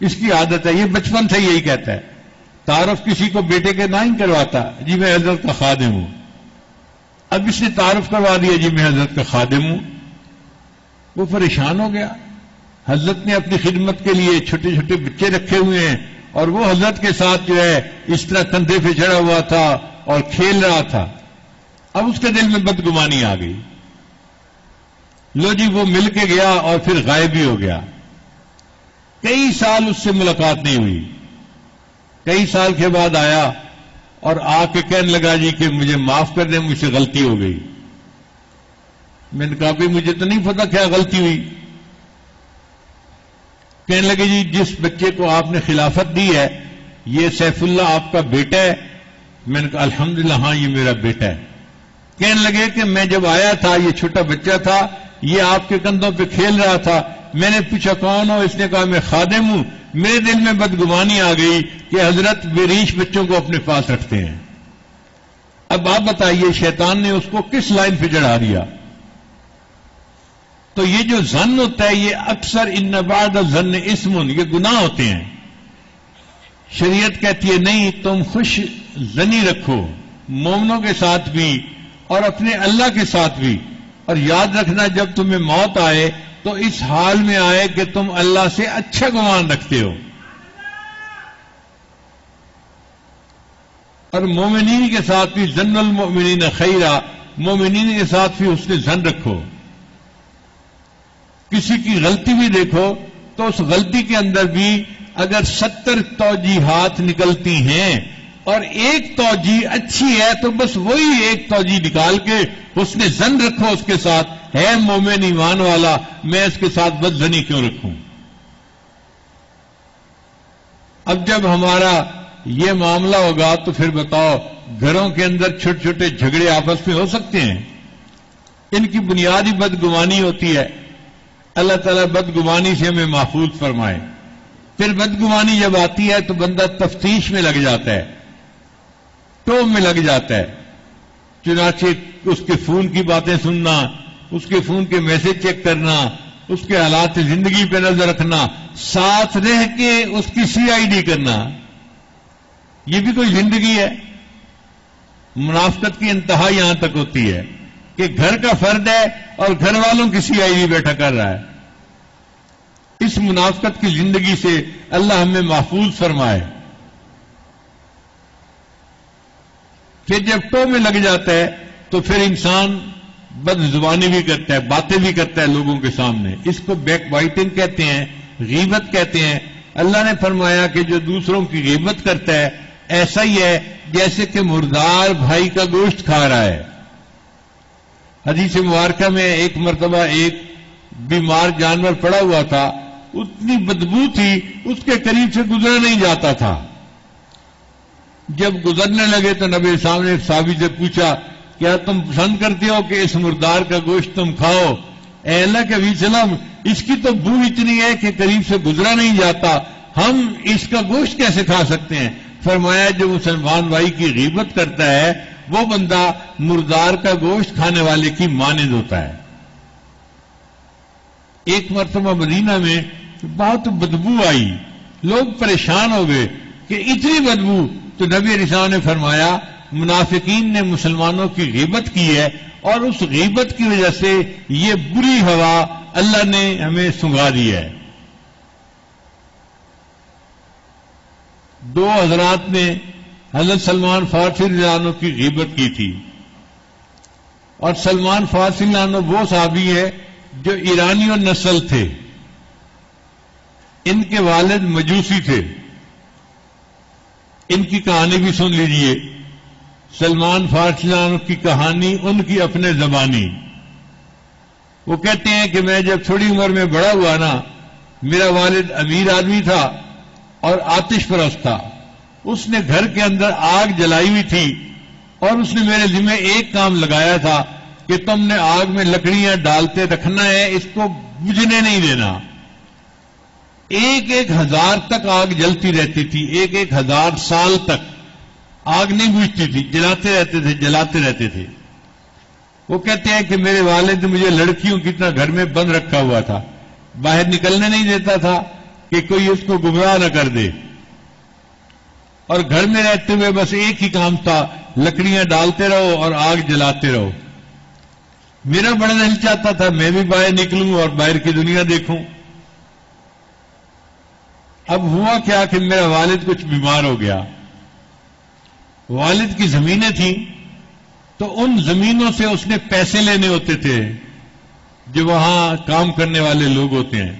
اس کی عادت ہے، یہ بچپن سے یہی کہتا ہے، تعارف کسی کو بیٹے کے نہ ہی کرواتا، جی میں حضرت کا خادم ہوں. اب اس نے تعارف کروا دیا جی میں حضرت کا خادم ہوں. وہ پریشان ہو گیا. حضرت نے اپنی خدمت کے لیے چھوٹے چھوٹے بچے رکھے ہوئے ہیں اور وہ حضرت کے ساتھ جو ہے اس طرح کندھے پہ چڑھا ہوا تھا اور کھیل رہا تھا. اب اس کے دل میں بدگمانی آ گئی. لو جی وہ مل کے گیا اور پھر غائب ہی ہو گیا. کئی سال اس سے ملاقات نہیں ہوئی. کئی سال کے بعد آیا اور آ کے کہنے لگا جی کہ مجھے معاف کر دیں، مجھ سے غلطی ہو گئی. میں نے کہا کہ مجھے تو نہیں پتا کیا غلطی ہوئی. کہنے لگے جی جس بچے کو آپ نے خلافت دی ہے یہ سیف اللہ آپ کا بیٹا ہے؟ میں نے کہا الحمدللہ ہاں یہ میرا بیٹا ہے. کہنے لگے کہ میں جب آیا تھا یہ چھوٹا بچہ تھا، یہ آپ کے کندھوں پہ کھیل رہا تھا. میں نے پوچھا کون ہو؟ اس نے کہا میں خادم ہوں. میرے دل میں بدگمانی آ گئی کہ حضرت بریش بچوں کو اپنے پاس رکھتے ہیں. اب آپ بتائیے شیطان نے اس کو کس لائن پہ چڑھا دیا؟ تو یہ جو ظن ہوتا ہے یہ اکثر ان بعد الظن اسم، یہ گناہ ہوتے ہیں. شریعت کہتی ہے نہیں، تم خوش ظنی رکھو مومنوں کے ساتھ بھی اور اپنے اللہ کے ساتھ بھی. اور یاد رکھنا جب تمہیں موت آئے تو اس حال میں آئے کہ تم اللہ سے اچھا گمان رکھتے ہو. اور مومنین کے ساتھ بھی ظن المؤمنین خیرا، مومنین کے ساتھ بھی حسن ظن رکھو. کسی کی غلطی بھی دیکھو تو اس غلطی کے اندر بھی اگر 70 توجیحات نکلتی ہیں اور ایک توجیہ اچھی ہے تو بس وہی ایک توجیہ نکال کے حسن ظن رکھو اس کے ساتھ. ہے مومن ایمان والا، میں اس کے ساتھ بد ظنی کیوں رکھوں؟ اب جب ہمارا یہ معاملہ ہوگا تو پھر بتاؤ گھروں کے اندر چھوٹے چھوٹے جھگڑے آپس میں ہو سکتے ہیں؟ ان کی بنیادی بدگمانی ہوتی ہے. اللہ تعالیٰ بدگمانی سے ہمیں محفوظ فرمائے. پھر بدگمانی جب آتی ہے تو بندہ تفتیش میں لگ جاتا ہے، ٹوم میں لگ جاتا ہے. چنانچہ اس کے فون کی باتیں سننا، اس کے فون کے میسج چیک کرنا، اس کے حالات زندگی پہ نظر رکھنا، ساتھ رہ کے اس کی CID کرنا، یہ بھی کوئی زندگی ہے؟ منافقت کی انتہا یہاں تک ہوتی ہے کہ گھر کا فرد ہے اور گھر والوں کی CID بیٹھا کر رہا ہے. اس منافقت کی زندگی سے اللہ ہمیں محفوظ فرمائے. پھر جب ٹو میں لگ جاتا ہے تو پھر انسان بد زبانی بھی کرتا ہے، باتیں بھی کرتا ہے لوگوں کے سامنے. اس کو بیک بائٹنگ کہتے ہیں، غیبت کہتے ہیں. اللہ نے فرمایا کہ جو دوسروں کی غیبت کرتا ہے ایسا ہی ہے جیسے کہ مردار بھائی کا گوشت کھا رہا ہے. حدیث مبارکہ میں ایک مرتبہ ایک بیمار جانور پڑا ہوا تھا، اتنی بدبو تھی اس کے قریب سے گزرا نہیں جاتا تھا. جب گزرنے لگے تو نبی صاحب نے ایک صحابی سے پوچھا کیا تم پسند کرتے ہو کہ اس مردار کا گوشت تم کھاؤ؟ اے اللہ کے نبی وسلم، اس کی تو بو اتنی ہے کہ قریب سے گزرا نہیں جاتا، ہم اس کا گوشت کیسے کھا سکتے ہیں؟ فرمایا جو مسلمان بھائی کی غیبت کرتا ہے وہ بندہ مردار کا گوشت کھانے والے کی مانند ہوتا ہے. ایک مرتبہ مدینہ میں بہت بدبو آئی، لوگ پریشان ہو گئے کہ اتنی بدبو. تو نبی علیہ السلام نے فرمایا منافقین نے مسلمانوں کی غیبت کی ہے اور اس غیبت کی وجہ سے یہ بری ہوا اللہ نے ہمیں سنگھا دی ہے. دو حضرات نے حضرت سلمان فارسی رضی اللہ عنہ کی غیبت کی تھی، اور سلمان فارسی رضی اللہ عنہ وہ صحابی ہے جو ایرانی اور نسل تھے. ان کے والد مجوسی تھے. ان کی کہانی بھی سن لیجئے. سلمان فارسی رضی اللہ عنہ کی کہانی ان کی اپنے زبانی. وہ کہتے ہیں کہ میں جب تھوڑی عمر میں بڑا ہوا نا، میرا والد امیر آدمی تھا اور آتش پرست تھا. اس نے گھر کے اندر آگ جلائی ہوئی تھی اور اس نے میرے ذمہ ایک کام لگایا تھا کہ تم نے آگ میں لکڑیاں ڈالتے رکھنا ہے، اس کو بجھنے نہیں دینا. 1,000 تک آگ جلتی رہتی تھی، 1,000 سال تک آگ نہیں بجھتی تھی، جلاتے رہتے تھے. وہ کہتے ہیں کہ میرے والد نے مجھے لڑکیوں کی طرح گھر میں بند رکھا ہوا تھا، باہر نکلنے نہیں دیتا تھا کہ کوئی اس کو گمراہ نہ کر دے، اور گھر میں رہتے ہوئے بس ایک ہی کام تھا، لکڑیاں ڈالتے رہو اور آگ جلاتے رہو۔ میرا بڑا دل چاہتا تھا میں بھی باہر نکلوں اور باہر کی دنیا دیکھوں۔ اب ہوا کیا کہ میرا والد کچھ بیمار ہو گیا۔ والد کی زمینیں تھیں تو ان زمینوں سے اس نے پیسے لینے ہوتے تھے جو وہاں کام کرنے والے لوگ ہوتے ہیں،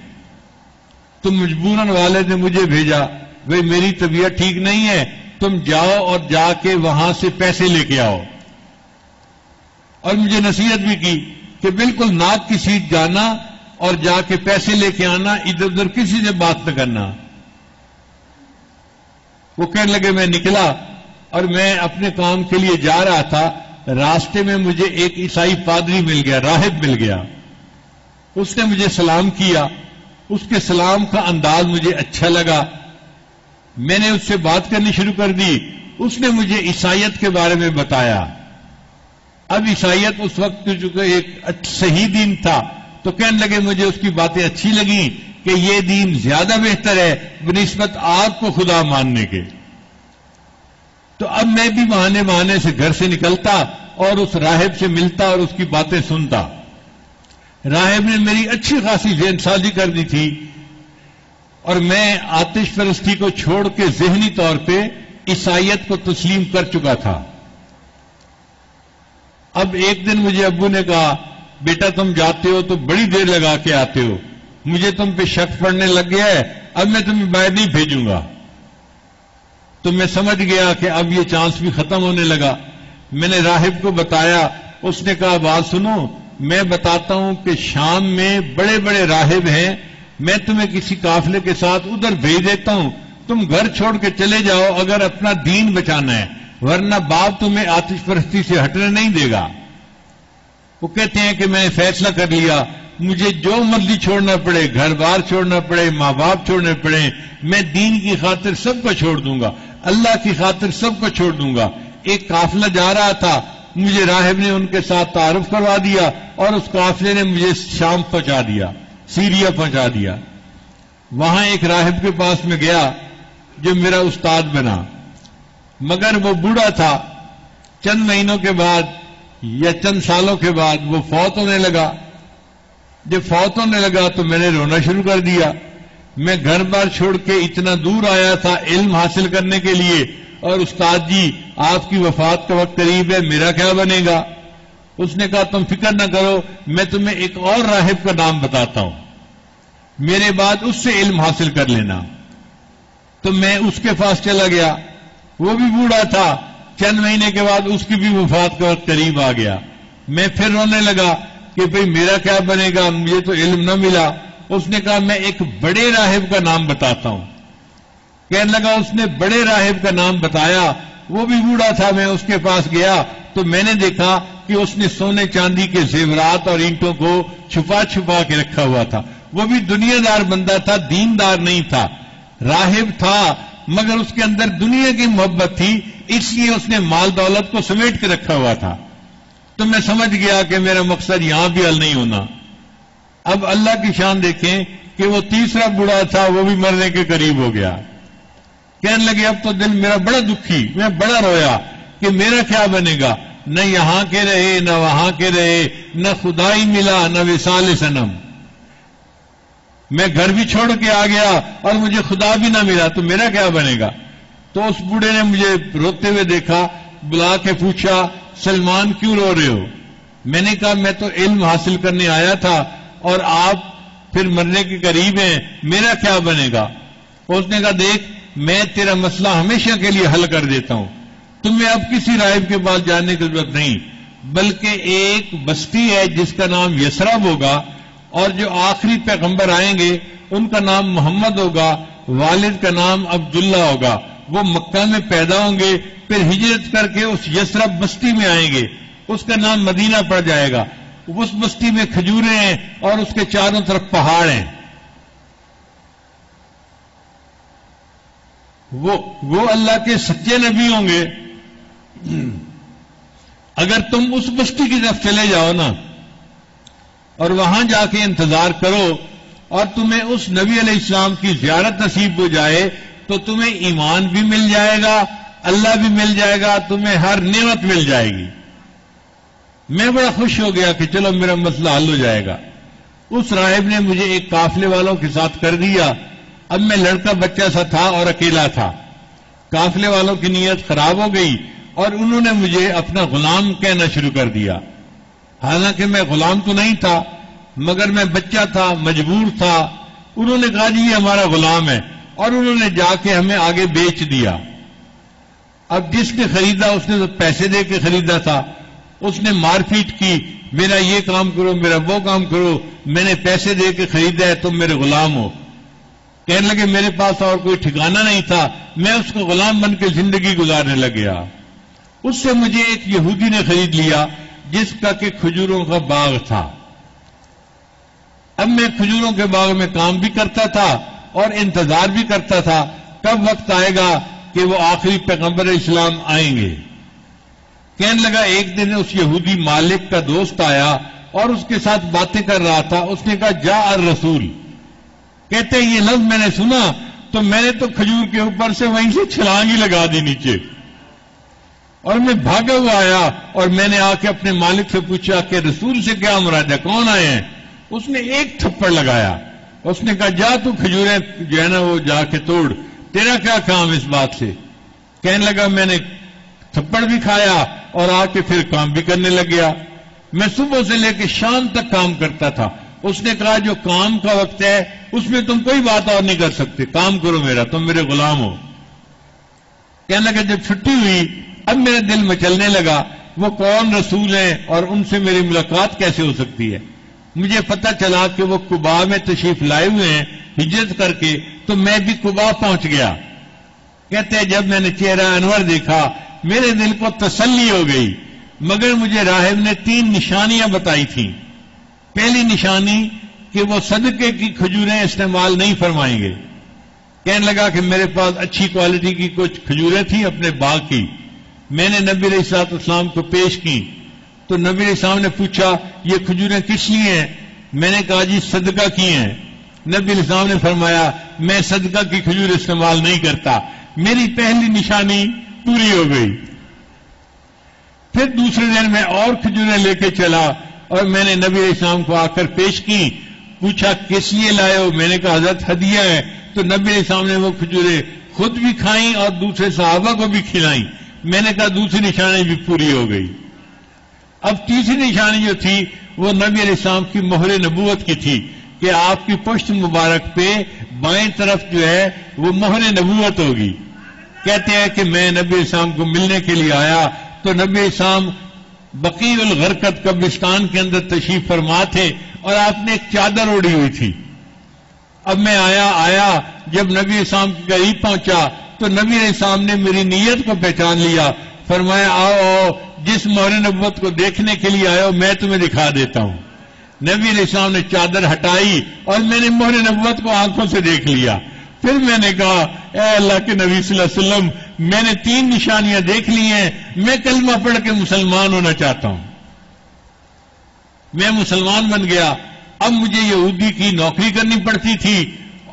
تو مجبوراً والد نے مجھے بھیجا، بھئی میری طبیعت ٹھیک نہیں ہے، تم جاؤ اور جا کے وہاں سے پیسے لے کے آؤ، اور مجھے نصیحت بھی کی کہ بالکل ناک کی سیٹ جانا اور جا کے پیسے لے کے آنا، ادھر ادھر کسی سے بات نہ کرنا۔ وہ کہنے لگے میں نکلا اور میں اپنے کام کے لیے جا رہا تھا، راستے میں مجھے ایک عیسائی پادری مل گیا، راہب مل گیا، اس نے مجھے سلام کیا، اس کے سلام کا انداز مجھے اچھا لگا، میں نے اس سے بات کرنی شروع کر دی، اس نے مجھے عیسائیت کے بارے میں بتایا۔ اب عیسائیت اس وقت چونکہ ایک صحیح دین تھا تو کہنے لگے مجھے اس کی باتیں اچھی لگیں کہ یہ دین زیادہ بہتر ہے بنسبت آپ کو خدا ماننے کے۔ تو اب میں بھی بہانے سے گھر سے نکلتا اور اس راہب سے ملتا اور اس کی باتیں سنتا۔ راہب نے میری اچھی خاصی ذہن سازی کر دی تھی اور میں آتش پرستی کو چھوڑ کے ذہنی طور پہ عیسائیت کو تسلیم کر چکا تھا۔ اب ایک دن مجھے ابو نے کہا بیٹا تم جاتے ہو تو بڑی دیر لگا کے آتے ہو، مجھے تم پہ شک پڑنے لگ گیا ہے، اب میں تمہیں باہر نہیں بھیجوں گا۔ تو میں سمجھ گیا کہ اب یہ چانس بھی ختم ہونے لگا۔ میں نے راہب کو بتایا، اس نے کہا بات سنو، میں بتاتا ہوں کہ شام میں بڑے بڑے راہب ہیں، میں تمہیں کسی قافلے کے ساتھ ادھر بھیج دیتا ہوں، تم گھر چھوڑ کے چلے جاؤ اگر اپنا دین بچانا ہے، ورنہ باپ تمہیں آتش پرستی سے ہٹنے نہیں دے گا۔ وہ کہتے ہیں کہ میں نے فیصلہ کر لیا، مجھے جو مرضی چھوڑنا پڑے، گھر بار چھوڑنا پڑے، ماں باپ چھوڑنے پڑے، میں دین کی خاطر سب کو چھوڑ دوں گا، اللہ کی خاطر سب کو چھوڑ دوں گا۔ ایک قافلہ جا رہا تھا، مجھے راہب نے ان کے ساتھ تعارف کروا دیا اور اس قافلے نے مجھے شام پہنچا دیا، سیریا پہنچا دیا۔ وہاں ایک راہب کے پاس میں گیا جو میرا استاد بنا، مگر وہ بوڑھا تھا، چند مہینوں کے بعد یا چند سالوں کے بعد وہ فوت ہونے لگا۔ جب فوت ہونے لگا تو میں نے رونا شروع کر دیا۔ میں گھر بار چھوڑ کے اتنا دور آیا تھا علم حاصل کرنے کے لیے، اور استاد جی آپ کی وفات کا وقت قریب ہے، میرا کیا بنے گا؟ اس نے کہا تم فکر نہ کرو، میں تمہیں ایک اور راہب کا نام بتاتا ہوں، میرے بعد اس سے علم حاصل کر لینا۔ تو میں اس کے پاس چلا گیا، وہ بھی بوڑھا تھا، چند مہینے کے بعد اس کی بھی وفات کا وقت قریب آ گیا۔ میں پھر رونے لگا کہ بھئی میرا کیا بنے گا، مجھے تو علم نہ ملا۔ اس نے کہا میں ایک بڑے راہب کا نام بتاتا ہوں۔ کہنے لگا اس نے بڑے راہب کا نام بتایا، وہ بھی بوڑھا تھا، میں اس کے پاس گیا تو میں نے دیکھا کہ اس نے سونے چاندی کے زیورات اور اینٹوں کو چھپا چھپا کے رکھا ہوا تھا۔ وہ بھی دنیا دار بندہ تھا، دیندار نہیں تھا، راہب تھا، مگر اس کے اندر دنیا کی محبت تھی، اس لیے اس نے مال دولت کو سمیٹ کے رکھا ہوا تھا۔ تو میں سمجھ گیا کہ میرا مقصد یہاں بھی حل نہیں ہونا۔ اب اللہ کی شان دیکھیں کہ وہ تیسرا بوڑھا تھا، وہ بھی مرنے کے قریب ہو گیا۔ کہنے لگے اب تو دل میرا بڑا دکھی، میں بڑا رویا کہ میرا کیا بنے گا، نہ یہاں کے رہے نہ وہاں کے رہے، نہ خدائی ملا نہ وصال صنم، میں گھر بھی چھوڑ کے آ گیا اور مجھے خدا بھی نہ ملا، تو میرا کیا بنے گا؟ تو اس بوڑھے نے مجھے روتے ہوئے دیکھا، بلا کے پوچھا سلمان کیوں رو رہے ہو؟ میں نے کہا میں تو علم حاصل کرنے آیا تھا اور آپ پھر مرنے کے قریب ہیں، میرا کیا بنے گا؟ اس نے کہا دیکھ میں تیرا مسئلہ ہمیشہ کے لیے حل کر دیتا ہوں، تمہیں اب کسی راہب کے پاس جانے کی ضرورت نہیں، بلکہ ایک بستی ہے جس کا نام یثرب ہوگا، اور جو آخری پیغمبر آئیں گے ان کا نام محمد ہوگا، والد کا نام عبداللہ ہوگا، وہ مکہ میں پیدا ہوں گے، پھر ہجرت کر کے اس یثرب بستی میں آئیں گے، اس کا نام مدینہ پڑ جائے گا، اس بستی میں کھجوریں ہیں اور اس کے چاروں طرف پہاڑ ہیں، وہ اللہ کے سچے نبی ہوں گے۔ اگر تم اس بستی کی طرف چلے جاؤ نا اور وہاں جا کے انتظار کرو اور تمہیں اس نبی علیہ السلام کی زیارت نصیب ہو جائے تو تمہیں ایمان بھی مل جائے گا، اللہ بھی مل جائے گا، تمہیں ہر نعمت مل جائے گی۔ میں بڑا خوش ہو گیا کہ چلو میرا مسئلہ حل ہو جائے گا۔ اس راہب نے مجھے ایک قافلے والوں کے ساتھ کر دیا۔ اب میں لڑکا بچہ سا تھا اور اکیلا تھا۔ قافلے والوں کی نیت خراب ہو گئی اور انہوں نے مجھے اپنا غلام کہنا شروع کر دیا، حالانکہ میں غلام تو نہیں تھا مگر میں بچہ تھا، مجبور تھا۔ انہوں نے کہا جی یہ ہمارا غلام ہے اور انہوں نے جا کے ہمیں آگے بیچ دیا۔ اب جس نے خریدا اس نے تو پیسے دے کے خریدا تھا، اس نے مار پیٹ کی، میرا یہ کام کرو، میرا وہ کام کرو، میں نے پیسے دے کے خریدا ہے، تم میرے غلام ہو۔ کہنے لگے میرے پاس اور کوئی ٹھکانہ نہیں تھا، میں اس کو غلام بن کے زندگی گزارنے لگ گیا۔ اس سے مجھے ایک یہودی نے خرید لیا جس کا کہ کھجوروں کا باغ تھا۔ اب میں کھجوروں کے باغ میں کام بھی کرتا تھا اور انتظار بھی کرتا تھا کب وقت آئے گا کہ وہ آخری پیغمبر اسلام آئیں گے۔ کہنے لگا ایک دن اس یہودی مالک کا دوست آیا اور اس کے ساتھ باتیں کر رہا تھا۔ اس نے کہا جاء الرسول، کہتے ہیں یہ لفظ میں نے سنا تو میں نے تو کھجور کے اوپر سے وہیں سے چھلانگ ہی لگا دی نیچے، اور میں بھاگا ہوا آیا اور میں نے آ کے اپنے مالک سے پوچھا کہ رسول سے کیا مراد ہے، کون آئے ہیں؟ اس نے ایک تھپڑ لگایا، اس نے کہا جا تو کھجوریں جو ہے نا وہ جا کے توڑ، تیرا کیا کام اس بات سے؟ کہنے لگا میں نے تھپڑ بھی کھایا اور آ کے پھر کام بھی کرنے لگ گیا۔ میں صبح سے لے کے شام تک کام کرتا تھا۔ اس نے کہا جو کام کا وقت ہے اس میں تم کوئی بات اور نہیں کر سکتے، کام کرو میرا، تم میرے غلام ہو۔ کہنے لگا جب چھٹی ہوئی اب میرا دل مچلنے لگا وہ کون رسول ہیں اور ان سے میری ملاقات کیسے ہو سکتی ہے۔ مجھے پتہ چلا کہ وہ قباء میں تشریف لائے ہوئے ہیں ہجرت کر کے، تو میں بھی قباء پہنچ گیا۔ کہتے ہیں جب میں نے چہرہ انور دیکھا میرے دل کو تسلی ہو گئی، مگر مجھے راہب نے 3 نشانیاں بتائی تھیں۔ پہلی نشانی کہ وہ صدقے کی کھجوریں استعمال نہیں فرمائیں گے۔ کہنے لگا کہ میرے پاس اچھی کوالٹی کی کچھ کھجوریں تھیں اپنے باغ کی، میں نے نبی علیہ الصلوۃ والسلام کو پیش کی تو نبی علیہ السلام نے پوچھا یہ کھجوریں کس لیے ہیں؟ میں نے کہا جی صدقہ کی ہیں۔ نبی علیہ السلام نے فرمایا میں صدقہ کی کھجور استعمال نہیں کرتا۔ میری پہلی نشانی پوری ہو گئی۔ پھر دوسرے دن میں اور کھجوریں لے کے چلا اور میں نے نبی علیہ السلام کو آ کر پیش کی، پوچھا کس لیے لائے ہو؟ میں نے کہا حضرت ہدیہ ہے۔ تو نبی علیہ السلام نے وہ کھجوریں خود بھی کھائیں اور دوسرے صحابہ کو بھی کھلائیں۔ میں نے کہا دوسری نشانی بھی پوری ہو گئی۔ اب تیسری نشانی جو تھی وہ نبی علیہ السلام کی مہر نبوت کی تھی کہ آپ کی پشت مبارک پہ بائیں طرف جو ہے وہ مہر نبوت ہوگی۔ کہتے ہیں کہ میں نبی علیہ السلام کو ملنے کے لیے آیا تو نبی علیہ السلام بقیع الغرقد قبرستان کے اندر تشریف فرما تھے اور آپ نے ایک چادر اوڑھی ہوئی تھی۔ اب میں آیا جب نبی علیہ السلام کے قریب پہنچا تو نبی علیہ السلام نے میری نیت کو پہچان لیا، فرمایا آؤ جس مہر نبوت کو دیکھنے کے لیے آئے ہو میں تمہیں دکھا دیتا ہوں۔ نبی علیہ السلام نے چادر ہٹائی اور میں نے مہر نبوت کو آنکھوں سے دیکھ لیا۔ پھر میں نے کہا اے اللہ کے نبی صلی اللہ علیہ وسلم میں نے 3 نشانیاں دیکھ لی ہیں، میں کلمہ پڑھ کے مسلمان ہونا چاہتا ہوں۔ میں مسلمان بن گیا۔ اب مجھے یہودی کی نوکری کرنی پڑتی تھی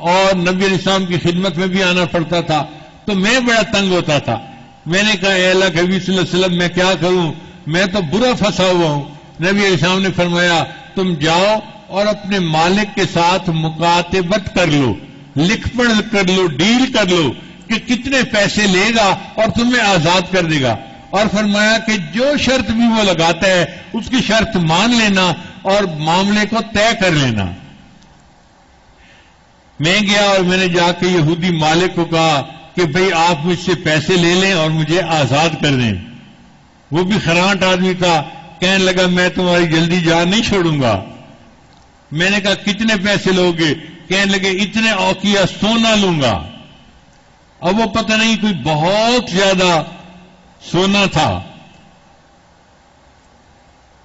اور نبی علیہ السلام کی خدمت میں بھی آنا پڑتا تھا، تو میں بڑا تنگ ہوتا تھا۔ میں نے کہا اے اللہ کے نبی صلی اللہ علیہ وسلم میں کیا کروں، میں تو برا پھنسا ہوا ہوں۔ نبی علیہ السلام نے فرمایا تم جاؤ اور اپنے مالک کے ساتھ مکاتبت کر لو، لکھ پڑھ کر لو، ڈیل کر لو کہ کتنے پیسے لے گا اور تمہیں آزاد کر دے گا، اور فرمایا کہ جو شرط بھی وہ لگاتا ہے اس کی شرط مان لینا اور معاملے کو طے کر لینا۔ میں گیا اور میں نے جا کے یہودی مالک کو کہا کہ بھئی آپ مجھ سے پیسے لے لیں اور مجھے آزاد کر دیں۔ وہ بھی خرانٹ آدمی تھا، کہنے لگا میں تمہاری جلدی جان نہیں چھوڑوں گا۔ میں نے کہا کتنے پیسے لوگے؟ کہنے لگے اتنے اوقیہ سونا لوں گا۔ اب وہ پتہ نہیں کوئی بہت زیادہ سونا تھا،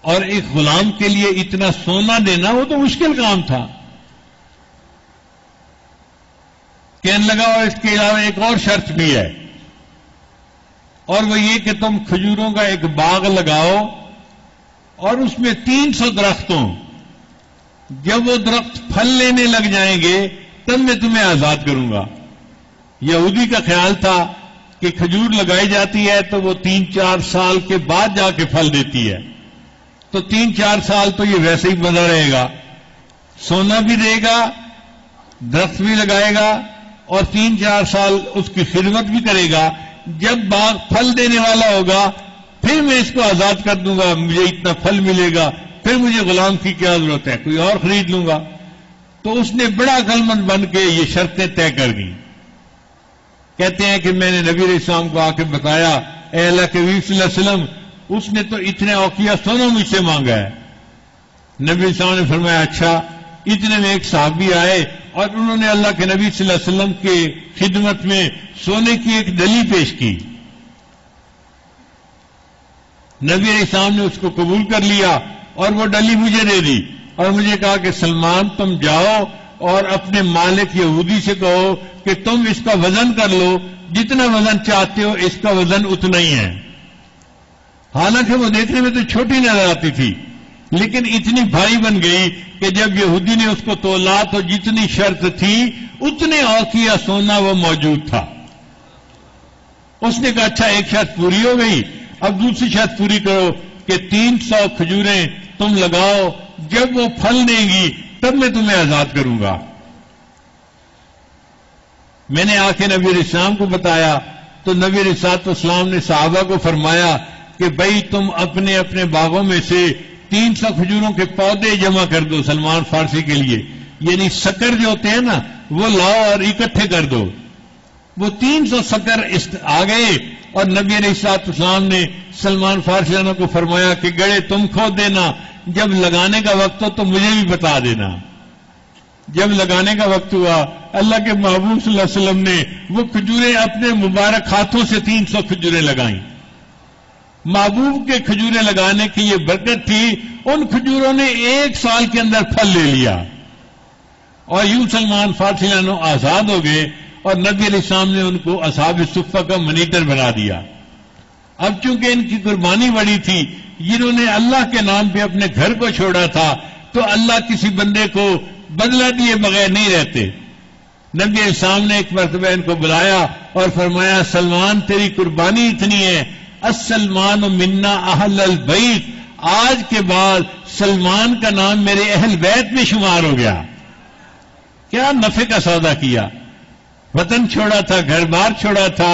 اور ایک غلام کے لیے اتنا سونا دینا وہ تو مشکل کام تھا۔ کہنے لگا اور اس کے علاوہ ایک اور شرط بھی ہے اور وہ یہ کہ تم کھجوروں کا ایک باغ لگاؤ اور اس میں 300 درخت ہوں. جب وہ درخت پھل لینے لگ جائیں گے تب میں تمہیں آزاد کروں گا. یہودی کا خیال تھا کہ کھجور لگائی جاتی ہے تو وہ 3-4 سال کے بعد جا کے پھل دیتی ہے، تو 3-4 سال تو یہ ویسے ہی بنا رہے گا، سونا بھی دے گا، درخت بھی لگائے گا اور 3-4 سال اس کی خدمت بھی کرے گا. جب باغ پھل دینے والا ہوگا پھر میں اس کو آزاد کر دوں گا، مجھے اتنا پھل ملے گا، پھر مجھے غلام کی کیا ضرورت ہے، کوئی اور خرید لوں گا. تو اس نے بڑا عقل مند بن کے یہ شرطیں طے کر دیں. کہتے ہیں کہ میں نے نبی علیہ السلام کو آ کے بتایا، اے اللہ کے نبی صلی اللہ علیہ وسلم، اس نے تو اتنے اوقیہ سونا مجھ سے مانگا ہے. نبی علیہ السلام نے فرمایا اچھا. اتنے میں ایک صحابی آئے اور انہوں نے اللہ کے نبی صلی اللہ علیہ وسلم کے خدمت میں سونے کی ایک ڈلی پیش کی. نبی علیہ السلام نے اس کو قبول کر لیا اور وہ ڈلی مجھے دے دی اور مجھے کہا کہ سلمان تم جاؤ اور اپنے مالک یہودی سے کہو کہ تم اس کا وزن کر لو، جتنا وزن چاہتے ہو اس کا وزن اتنا ہی ہے. حالانکہ وہ دیکھنے میں تو چھوٹی نظر آتی تھی لیکن اتنی بھاری بن گئی کہ جب یہودی نے اس کو تولا تو جتنی شرط تھی اتنے اوقیہ سونا وہ موجود تھا. اس نے کہا اچھا ایک شرط پوری ہو گئی، اب دوسری شرط پوری کرو کہ 300 کھجوریں تم لگاؤ، جب وہ پھل دیں گی تب میں تمہیں آزاد کروں گا. میں نے آ کے نبی علیہ السلام کو بتایا تو نبی علیہ السلام نے صحابہ کو فرمایا کہ بھائی تم اپنے اپنے باغوں میں سے 300 کھجوروں کے پودے جمع کر دو سلمان فارسی کے لیے، یعنی سکر جو ہوتے ہیں نا وہ لاؤ اور اکٹھے کر دو. وہ 300 سکر آ گئے اور نبی علیہ السلام نے سلمان فارسی کو فرمایا کہ گڑے تم کھود دینا، جب لگانے کا وقت ہو تو مجھے بھی بتا دینا. جب لگانے کا وقت ہوا اللہ کے محبوب صلی اللہ علیہ وسلم نے وہ کھجوریں اپنے مبارک ہاتھوں سے 300 کھجوریں لگائیں. محبوب کے کھجوریں لگانے کی یہ برکت تھی، ان کھجوروں نے 1 سال کے اندر پھل لے لیا اور یوں سلمان فارسی آزاد ہو گئے اور نبی علیہ السلام نے ان کو اصحاب صفہ کا منیٹر بنا دیا. اب چونکہ ان کی قربانی بڑی تھی، جنہوں نے اللہ کے نام پہ اپنے گھر کو چھوڑا تھا، تو اللہ کسی بندے کو بدلہ دیے بغیر نہیں رہتے. نبی علیہ السلام نے ایک مرتبہ ان کو بلایا اور فرمایا سلمان تیری قربانی اتنی ہے، السلمان منا اہل البیت، آج کے بعد سلمان کا نام میرے اہل بیت میں شمار ہو گیا. کیا نفع کا سودا کیا، وطن چھوڑا تھا، گھر بار چھوڑا تھا،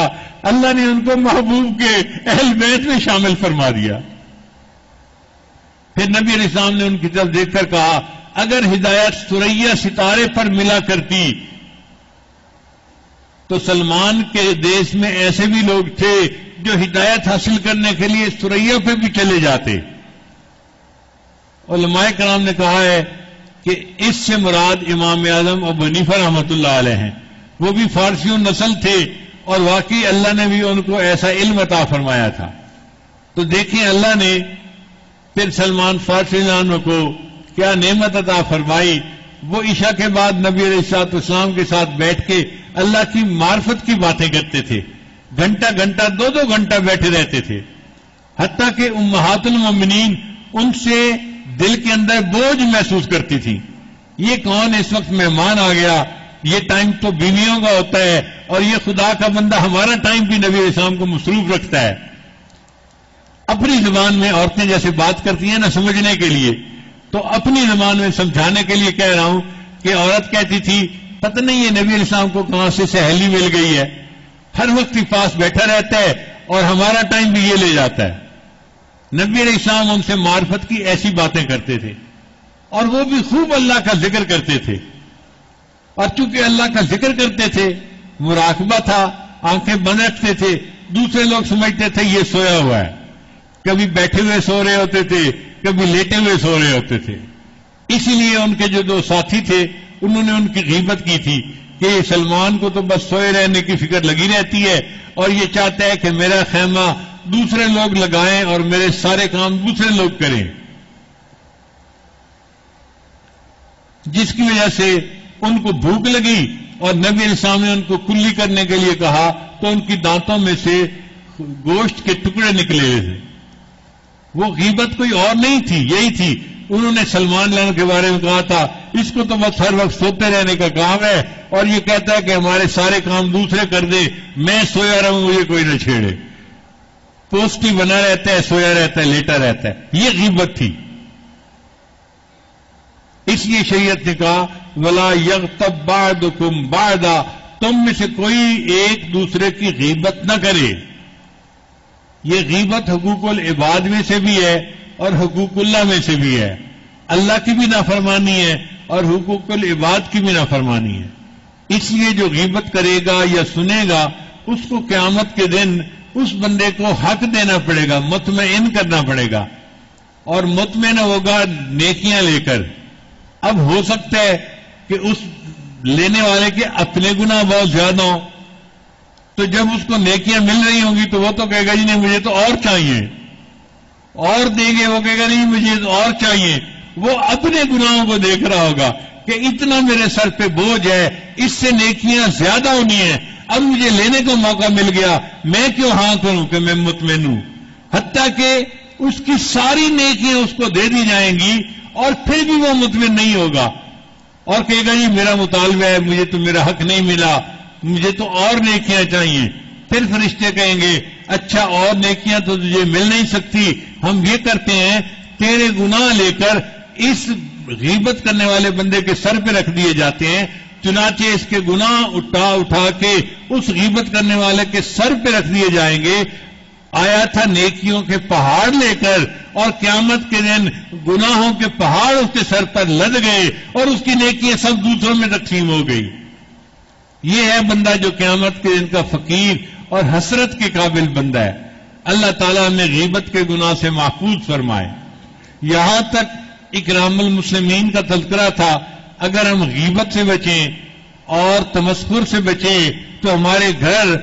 اللہ نے ان کو محبوب کے اہل بیت میں شامل فرما دیا. پھر نبی علیہ السلام نے ان کی طرف دیکھ کر کہا اگر ہدایت ثریا ستارے پر ملا کرتی تو سلمان کے دیش میں ایسے بھی لوگ تھے جو ہدایت حاصل کرنے کے لیے ثریا پہ بھی چلے جاتے. علماء کرام نے کہا ہے کہ اس سے مراد امام اعظم ابو حنیفہ رحمۃ اللہ علیہ ہیں، وہ بھی فارسیوں نسل تھے اور واقعی اللہ نے بھی ان کو ایسا علم عطا فرمایا تھا. تو دیکھیں اللہ نے پھر سلمان فارسی کو کیا نعمت عطا فرمائی. وہ عشاء کے بعد نبی علیہ السلام کے ساتھ بیٹھ کے اللہ کی معرفت کی باتیں کرتے تھے، گھنٹہ گھنٹہ 2 گھنٹہ بیٹھے رہتے تھے، حتیٰ کہ امہات المومنین ان سے دل کے اندر بوجھ محسوس کرتی تھی. یہ کون اس وقت مہمان آ گیا، یہ ٹائم تو بیویوں کا ہوتا ہے اور یہ خدا کا بندہ ہمارا ٹائم بھی نبی علیہ السلام کو مصروف رکھتا ہے. اپنی زبان میں عورتیں جیسے بات کرتی ہیں نا سمجھنے کے لیے، تو اپنی زبان میں سمجھانے کے لیے کہہ رہا ہوں کہ عورت کہتی تھی پتہ نہیں یہ نبی علیہ السلام کو کہاں سے سہیلی مل گئی ہے، ہر وقت کے پاس بیٹھا رہتا ہے اور ہمارا ٹائم بھی یہ لے جاتا ہے. نبی علیہ السلام ان سے معرفت کی ایسی باتیں کرتے تھے اور وہ بھی خوب اللہ کا ذکر کرتے تھے. اور چونکہ اللہ کا ذکر کرتے تھے، مراقبہ تھا، آنکھیں بند رکھتے تھے، دوسرے لوگ سمجھتے تھے یہ سویا ہوا ہے، کبھی بیٹھے ہوئے سو رہے ہوتے تھے، کبھی لیٹے ہوئے سو رہے ہوتے تھے. اسی لیے ان کے جو 2 ساتھی تھے انہوں نے ان کی غیبت کی تھی کہ سلمان کو تو بس سوئے رہنے کی فکر لگی رہتی ہے اور یہ چاہتا ہے کہ میرا خیمہ دوسرے لوگ لگائیں اور میرے سارے کام دوسرے لوگ کریں، جس کی وجہ سے ان کو بھوک لگی اور نبی علیہ السلام نے ان کو کلی کرنے کے لیے کہا تو ان کی دانتوں میں سے گوشت کے ٹکڑے نکلے ہوئے تھے. وہ غیبت کوئی اور نہیں تھی، یہی تھی. انہوں نے سلمان لان کے بارے میں کہا تھا اس کو تو بس ہر وقت سوتے رہنے کا کام ہے اور یہ کہتا ہے کہ ہمارے سارے کام دوسرے کر دے، میں سویا رہوں مجھے کوئی نہ چھیڑے. پوسٹی بنا رہتا ہے، سویا رہتا ہے، لیٹا رہتا ہے. یہ غیبت تھی. اس لیے شریعت نے کہا وَلَا يَغْتَبْ بَعْضُكُمْ بَعْضًا، تم میں سے کوئی ایک دوسرے کی غیبت نہ کرے. یہ غیبت حقوق العباد میں سے بھی ہے اور حقوق اللہ میں سے بھی ہے. اللہ کی بھی نافرمانی ہے اور حقوق العباد کی بھی نافرمانی ہے. اس لیے جو غیبت کرے گا یا سنے گا اس کو قیامت کے دن اس بندے کو حق دینا پڑے گا، مطمئن کرنا پڑے گا، اور مطمئن ہوگا نیکیاں لے کر. اب ہو سکتا ہے کہ اس لینے والے کے اپنے گناہ بہت زیادہ ہوں، تو جب اس کو نیکیاں مل رہی ہوں گی تو وہ تو کہے گا جی نہیں مجھے تو اور چاہیے، اور دیں گے، وہ کہے گا نہیں مجھے تو اور چاہیے. وہ اپنے گناہوں کو دیکھ رہا ہوگا کہ اتنا میرے سر پہ بوجھ ہے، اس سے نیکیاں زیادہ ہونی ہیں، اب مجھے لینے کا موقع مل گیا، میں کیوں ہاں کروں کہ میں مطمئن ہوں. حتیٰ کہ اس کی ساری نیکیاں اس کو دے دی جائیں گی اور پھر بھی وہ مطمئن نہیں ہوگا اور کہے گا جی میرا مطالبہ ہے، مجھے تو میرا حق نہیں ملا، مجھے تو اور نیکیاں چاہیے. پھر فرشتے کہیں گے اچھا اور نیکیاں تو تجھے مل نہیں سکتی، ہم یہ کرتے ہیں تیرے گناہ لے کر اس غیبت کرنے والے بندے کے سر پہ رکھ دیے جاتے ہیں. چنانچہ اس کے گناہ اٹھا کے اس غیبت کرنے والے کے سر پہ رکھ دیے جائیں گے. آیا تھا نیکیوں کے پہاڑ لے کر اور قیامت کے دن گناہوں کے پہاڑ اس کے سر پر لد گئے اور اس کی نیکیاں سب دوسروں میں تقسیم ہو گئی. یہ ہے بندہ جو قیامت کے دن کا فقیر اور حسرت کے قابل بندہ ہے. اللہ تعالیٰ ہمیں غیبت کے گناہ سے محفوظ فرمائے. یہاں تک اکرام المسلمین کا تذکرہ تھا. اگر ہم غیبت سے بچیں اور تمسخر سے بچیں تو ہمارے گھر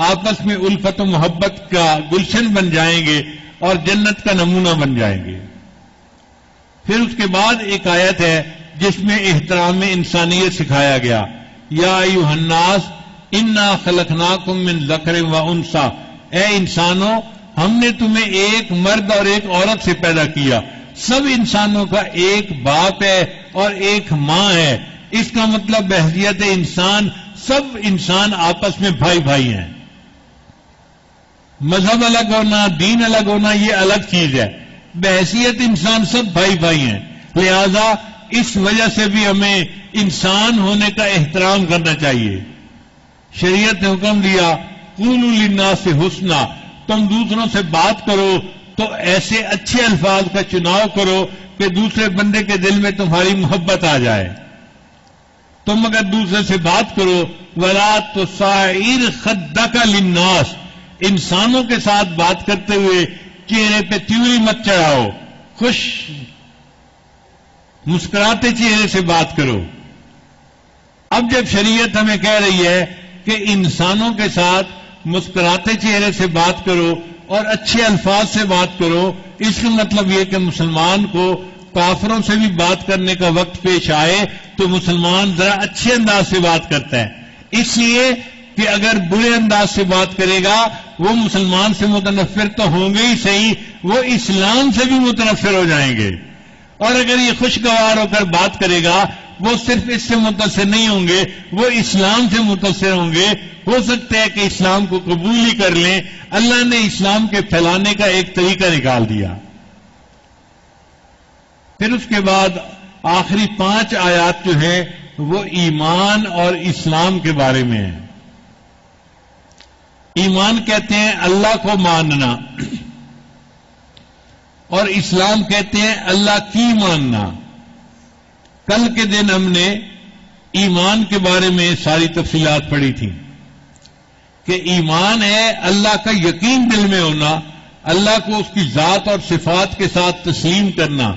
آپس میں الفت و محبت کا گلشن بن جائیں گے اور جنت کا نمونہ بن جائیں گے. پھر اس کے بعد ایک آیت ہے جس میں احترام انسانیت سکھایا گیا. یا ایھا الناس انا خلقناکم من ذکر و انثی، اے انسانوں ہم نے تمہیں ایک مرد اور ایک عورت سے پیدا کیا. سب انسانوں کا ایک باپ ہے اور ایک ماں ہے. اس کا مطلب بحیثیت انسان سب انسان آپس میں بھائی بھائی ہیں. مذہب الگ ہونا، دین الگ ہونا یہ الگ چیز ہے. بحیثیت انسان سب بھائی بھائی ہیں. لہذا اس وجہ سے بھی ہمیں انسان ہونے کا احترام کرنا چاہیے. شریعت نے حکم دیا قولوا للناس حسنا، تم دوسروں سے بات کرو تو ایسے اچھے الفاظ کا چناؤ کرو کہ دوسرے بندے کے دل میں تمہاری محبت آ جائے. تم اگر دوسرے سے بات کرو ولا تصعر خدک للناس، انسانوں کے ساتھ بات کرتے ہوئے چہرے پہ تیوری مت چڑھاؤ، خوش مسکراتے چہرے سے بات کرو. اب جب شریعت ہمیں کہہ رہی ہے کہ انسانوں کے ساتھ مسکراتے چہرے سے بات کرو اور اچھے الفاظ سے بات کرو، اس کا مطلب یہ کہ مسلمان کو کافروں سے بھی بات کرنے کا وقت پیش آئے تو مسلمان ذرا اچھے انداز سے بات کرتا ہے. اس لیے کہ اگر برے انداز سے بات کرے گا وہ مسلمان سے متنفر تو ہوں گے ہی صحیح، وہ اسلام سے بھی متنفر ہو جائیں گے. اور اگر یہ خوشگوار ہو کر بات کرے گا وہ صرف اس سے متاثر نہیں ہوں گے، وہ اسلام سے متاثر ہوں گے. ہو سکتا ہے کہ اسلام کو قبول ہی کر لیں. اللہ نے اسلام کے پھیلانے کا ایک طریقہ نکال دیا. پھر اس کے بعد آخری 5 آیات جو ہیں وہ ایمان اور اسلام کے بارے میں ہیں. ایمان کہتے ہیں اللہ کو ماننا اور اسلام کہتے ہیں اللہ کی ماننا. کل کے دن ہم نے ایمان کے بارے میں ساری تفصیلات پڑھی تھیں کہ ایمان ہے اللہ کا یقین دل میں ہونا، اللہ کو اس کی ذات اور صفات کے ساتھ تسلیم کرنا،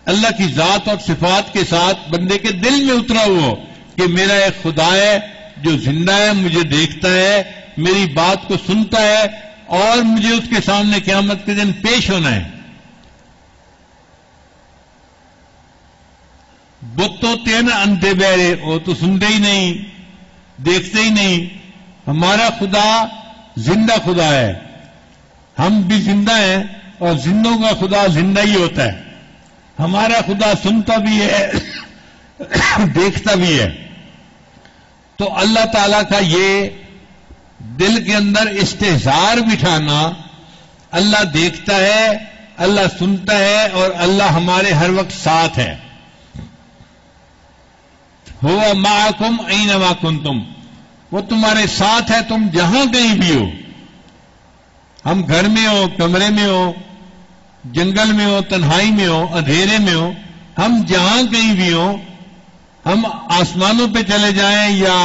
اللہ کی ذات اور صفات کے ساتھ بندے کے دل میں اترا ہوا کہ میرا ایک خدا ہے جو زندہ ہے، مجھے دیکھتا ہے، میری بات کو سنتا ہے اور مجھے اس کے سامنے قیامت کے دن پیش ہونا ہے. بت تو تین اندھے بہرے، وہ تو سنتے ہی نہیں، دیکھتے ہی نہیں. ہمارا خدا زندہ خدا ہے، ہم بھی زندہ ہیں اور زندوں کا خدا زندہ ہی ہوتا ہے. ہمارا خدا سنتا بھی ہے دیکھتا بھی ہے. تو اللہ تعالی کا یہ دل کے اندر استحضار بٹھانا، اللہ دیکھتا ہے، اللہ سنتا ہے اور اللہ ہمارے ہر وقت ساتھ ہے. هو معکم اینما کنتم، وہ تمہارے ساتھ ہے تم جہاں کہیں بھی ہو. ہم گھر میں ہو، کمرے میں ہو، جنگل میں ہو، تنہائی میں ہو، اندھیرے میں ہو، ہم جہاں کہیں بھی ہو، ہم آسمانوں پہ چلے جائیں یا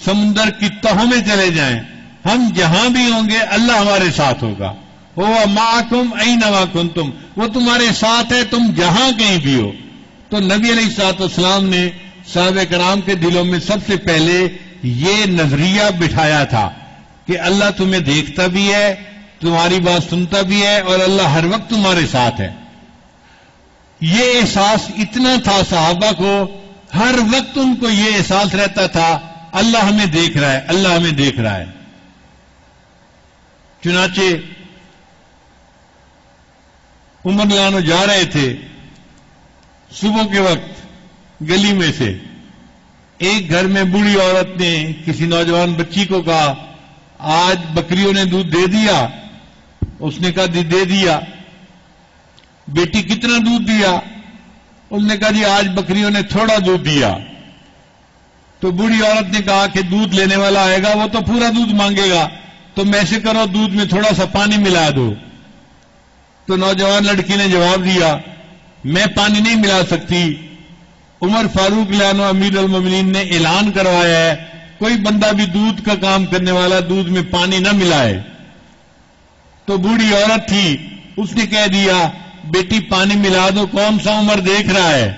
سمندر کی تہوں میں چلے جائیں، ہم جہاں بھی ہوں گے اللہ ہمارے ساتھ ہوگا. هو معکم اینما کنتم، وہ تمہارے ساتھ ہے تم جہاں کہیں بھی ہو. تو نبی علیہ الصلوۃ والسلام نے صحابہ کرام کے دلوں میں سب سے پہلے یہ نظریہ بٹھایا تھا کہ اللہ تمہیں دیکھتا بھی ہے، تمہاری بات سنتا بھی ہے اور اللہ ہر وقت تمہارے ساتھ ہے. یہ احساس اتنا تھا صحابہ کو، ہر وقت ان کو یہ احساس رہتا تھا اللہ ہمیں دیکھ رہا ہے، اللہ ہمیں دیکھ رہا ہے. چنانچہ عمر رضی اللہ عنہ جا رہے تھے صبح کے وقت، گلی میں سے ایک گھر میں بوڑھی عورت نے کسی نوجوان بچی کو کہا آج بکریوں نے دودھ دے دیا؟ اس نے کہا دے دیا. بیٹی کتنا دودھ دیا؟ اس نے کہا جی آج بکریوں نے تھوڑا دودھ دیا. تو بوڑھی عورت نے کہا کہ دودھ لینے والا آئے گا وہ تو پورا دودھ مانگے گا، تم ایسے کرو دودھ میں تھوڑا سا پانی ملا دو. تو نوجوان لڑکی نے جواب دیا میں پانی نہیں ملا سکتی. عمر فاروق رضی اللہ عنہ امیر المومنین نے اعلان کروایا ہے کوئی بندہ بھی دودھ کا کام کرنے والا دودھ میں پانی نہ ملائے. تو بوڑھی عورت تھی، اس نے کہہ دیا بیٹی پانی ملا دو، کون سا عمر دیکھ رہا ہے؟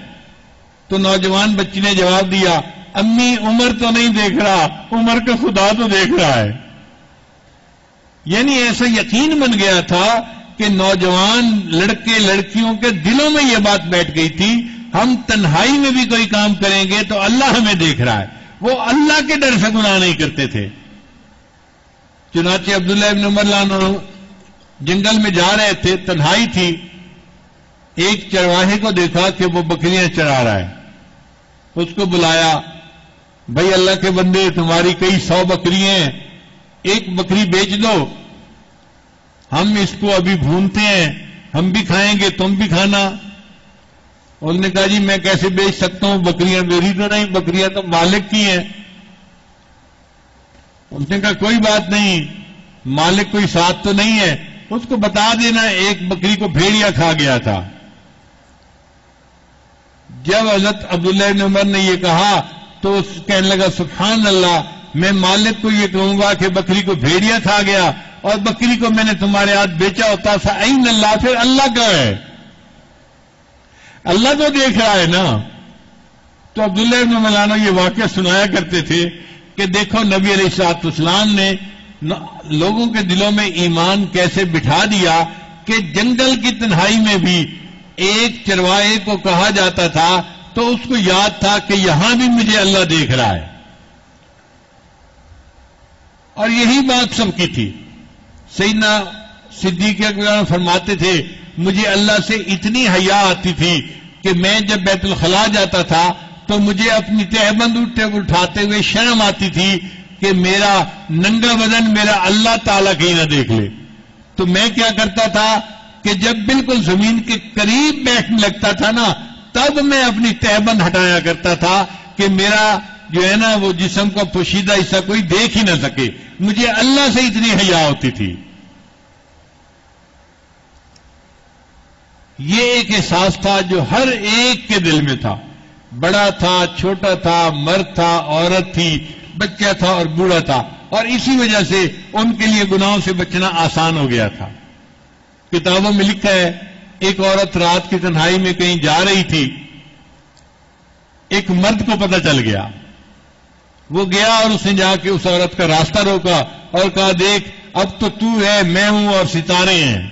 تو نوجوان بچی نے جواب دیا امی عمر تو نہیں دیکھ رہا، عمر کا خدا تو دیکھ رہا ہے. یعنی ایسا یقین بن گیا تھا کہ نوجوان لڑکے لڑکیوں کے دلوں میں یہ بات بیٹھ گئی تھی ہم تنہائی میں بھی کوئی کام کریں گے تو اللہ ہمیں دیکھ رہا ہے. وہ اللہ کے ڈر سے گناہ نہیں کرتے تھے. چنانچہ عبداللہ ابن عمر رضی اللہ عنہ جنگل میں جا رہے تھے، تنہائی تھی، ایک چرواہے کو دیکھا کہ وہ بکریاں چرا رہا ہے. اس کو بلایا بھائی اللہ کے بندے تمہاری کئی 100 بکریاں ہیں، ایک بکری بیچ دو، ہم اس کو ابھی بھونتے ہیں، ہم بھی کھائیں گے تم بھی کھانا. انہوں نے کہا جی میں کیسے بیچ سکتا ہوں، بکریاں میری تو نہیں، بکریاں تو مالک کی ہیں. اس نے کہا کوئی بات نہیں، مالک کوئی ساتھ تو نہیں ہے، اس کو بتا دینا ایک بکری کو بھیڑیا کھا گیا تھا. جب حضرت عبداللہ بن عمر نے یہ کہا تو اس کہنے لگا سبحان اللہ، میں مالک کو یہ کہوں گا کہ بکری کو بھیڑیا کھا گیا اور بکری کو میں نے تمہارے ہاتھ بیچا ہوتا تھا. این اللہ، پھر اللہ کا ہے، اللہ تو دیکھ رہا ہے نا. تو عبداللہ بن مولانا یہ واقعہ سنایا کرتے تھے کہ دیکھو نبی علیہ الصلوۃ والسلام نے لوگوں کے دلوں میں ایمان کیسے بٹھا دیا کہ جنگل کی تنہائی میں بھی ایک چرواہے کو کہا جاتا تھا تو اس کو یاد تھا کہ یہاں بھی مجھے اللہ دیکھ رہا ہے. اور یہی بات سب کی تھی. سیدنا صدیق اکبر فرماتے تھے مجھے اللہ سے اتنی حیا آتی تھی کہ میں جب بیت الخلاء جاتا تھا تو مجھے اپنی تہبند اٹھاتے ہوئے شرم آتی تھی کہ میرا ننگا بدن میرا اللہ تعالیٰ کہیں نہ دیکھ لے. تو میں کیا کرتا تھا کہ جب بالکل زمین کے قریب بیٹھنے لگتا تھا نا تب میں اپنی تہبند ہٹایا کرتا تھا کہ میرا جو ہے نا وہ جسم کا پوشیدہ حصہ کوئی دیکھ ہی نہ سکے. مجھے اللہ سے اتنی حیا ہوتی تھی. یہ ایک احساس تھا جو ہر ایک کے دل میں تھا، بڑا تھا، چھوٹا تھا، مرد تھا، عورت تھی، بچہ تھا اور بوڑھا تھا. اور اسی وجہ سے ان کے لیے گناہوں سے بچنا آسان ہو گیا تھا. کتابوں میں لکھا ہے ایک عورت رات کی تنہائی میں کہیں جا رہی تھی، ایک مرد کو پتہ چل گیا، وہ گیا اور اس نے جا کے اس عورت کا راستہ روکا اور کہا دیکھ اب تو ہے میں ہوں اور ستارے ہیں،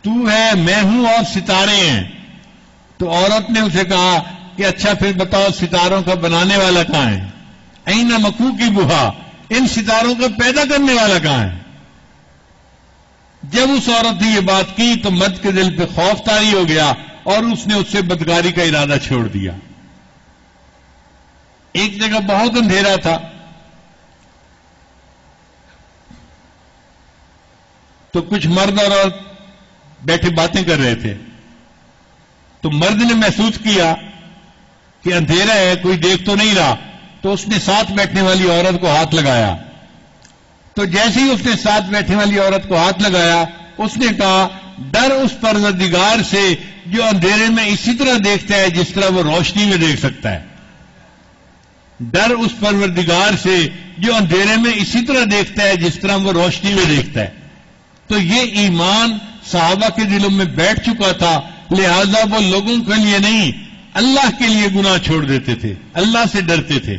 تو ہے میں ہوں اور ستارے ہیں. تو عورت نے اسے کہا کہ اچھا پھر بتاؤ ستاروں کا بنانے والا کہاں ہے؟ این مکو کی بہا، ان ستاروں کو پیدا کرنے والا کہاں ہے؟ جب اس عورت نے یہ بات کی تو مرد کے دل پہ خوف طاری ہو گیا اور اس نے اس سے بدکاری کا ارادہ چھوڑ دیا. ایک جگہ بہت اندھیرا تھا تو کچھ مرد اور عورت بیٹھے باتیں کر رہے تھے. تو مرد نے محسوس کیا کہ اندھیرا ہے، کوئی دیکھ تو نہیں رہا، تو اس نے ساتھ بیٹھنے والی عورت کو ہاتھ لگایا. تو جیسے ہی اس نے ساتھ بیٹھنے والی عورت کو ہاتھ لگایا اس نے کہا ڈر اس پروردگار سے جو اندھیرے میں اسی طرح دیکھتا ہے جس طرح وہ روشنی میں دیکھ سکتا ہے. ڈر اس پروردگار سے جو اندھیرے میں اسی طرح دیکھتا ہے جس طرح وہ روشنی میں دیکھتا ہے. تو یہ ایمان صحابہ کے دلوں میں بیٹھ چکا تھا، لہذا وہ لوگوں کے لیے نہیں اللہ کے لیے گناہ چھوڑ دیتے تھے، اللہ سے ڈرتے تھے.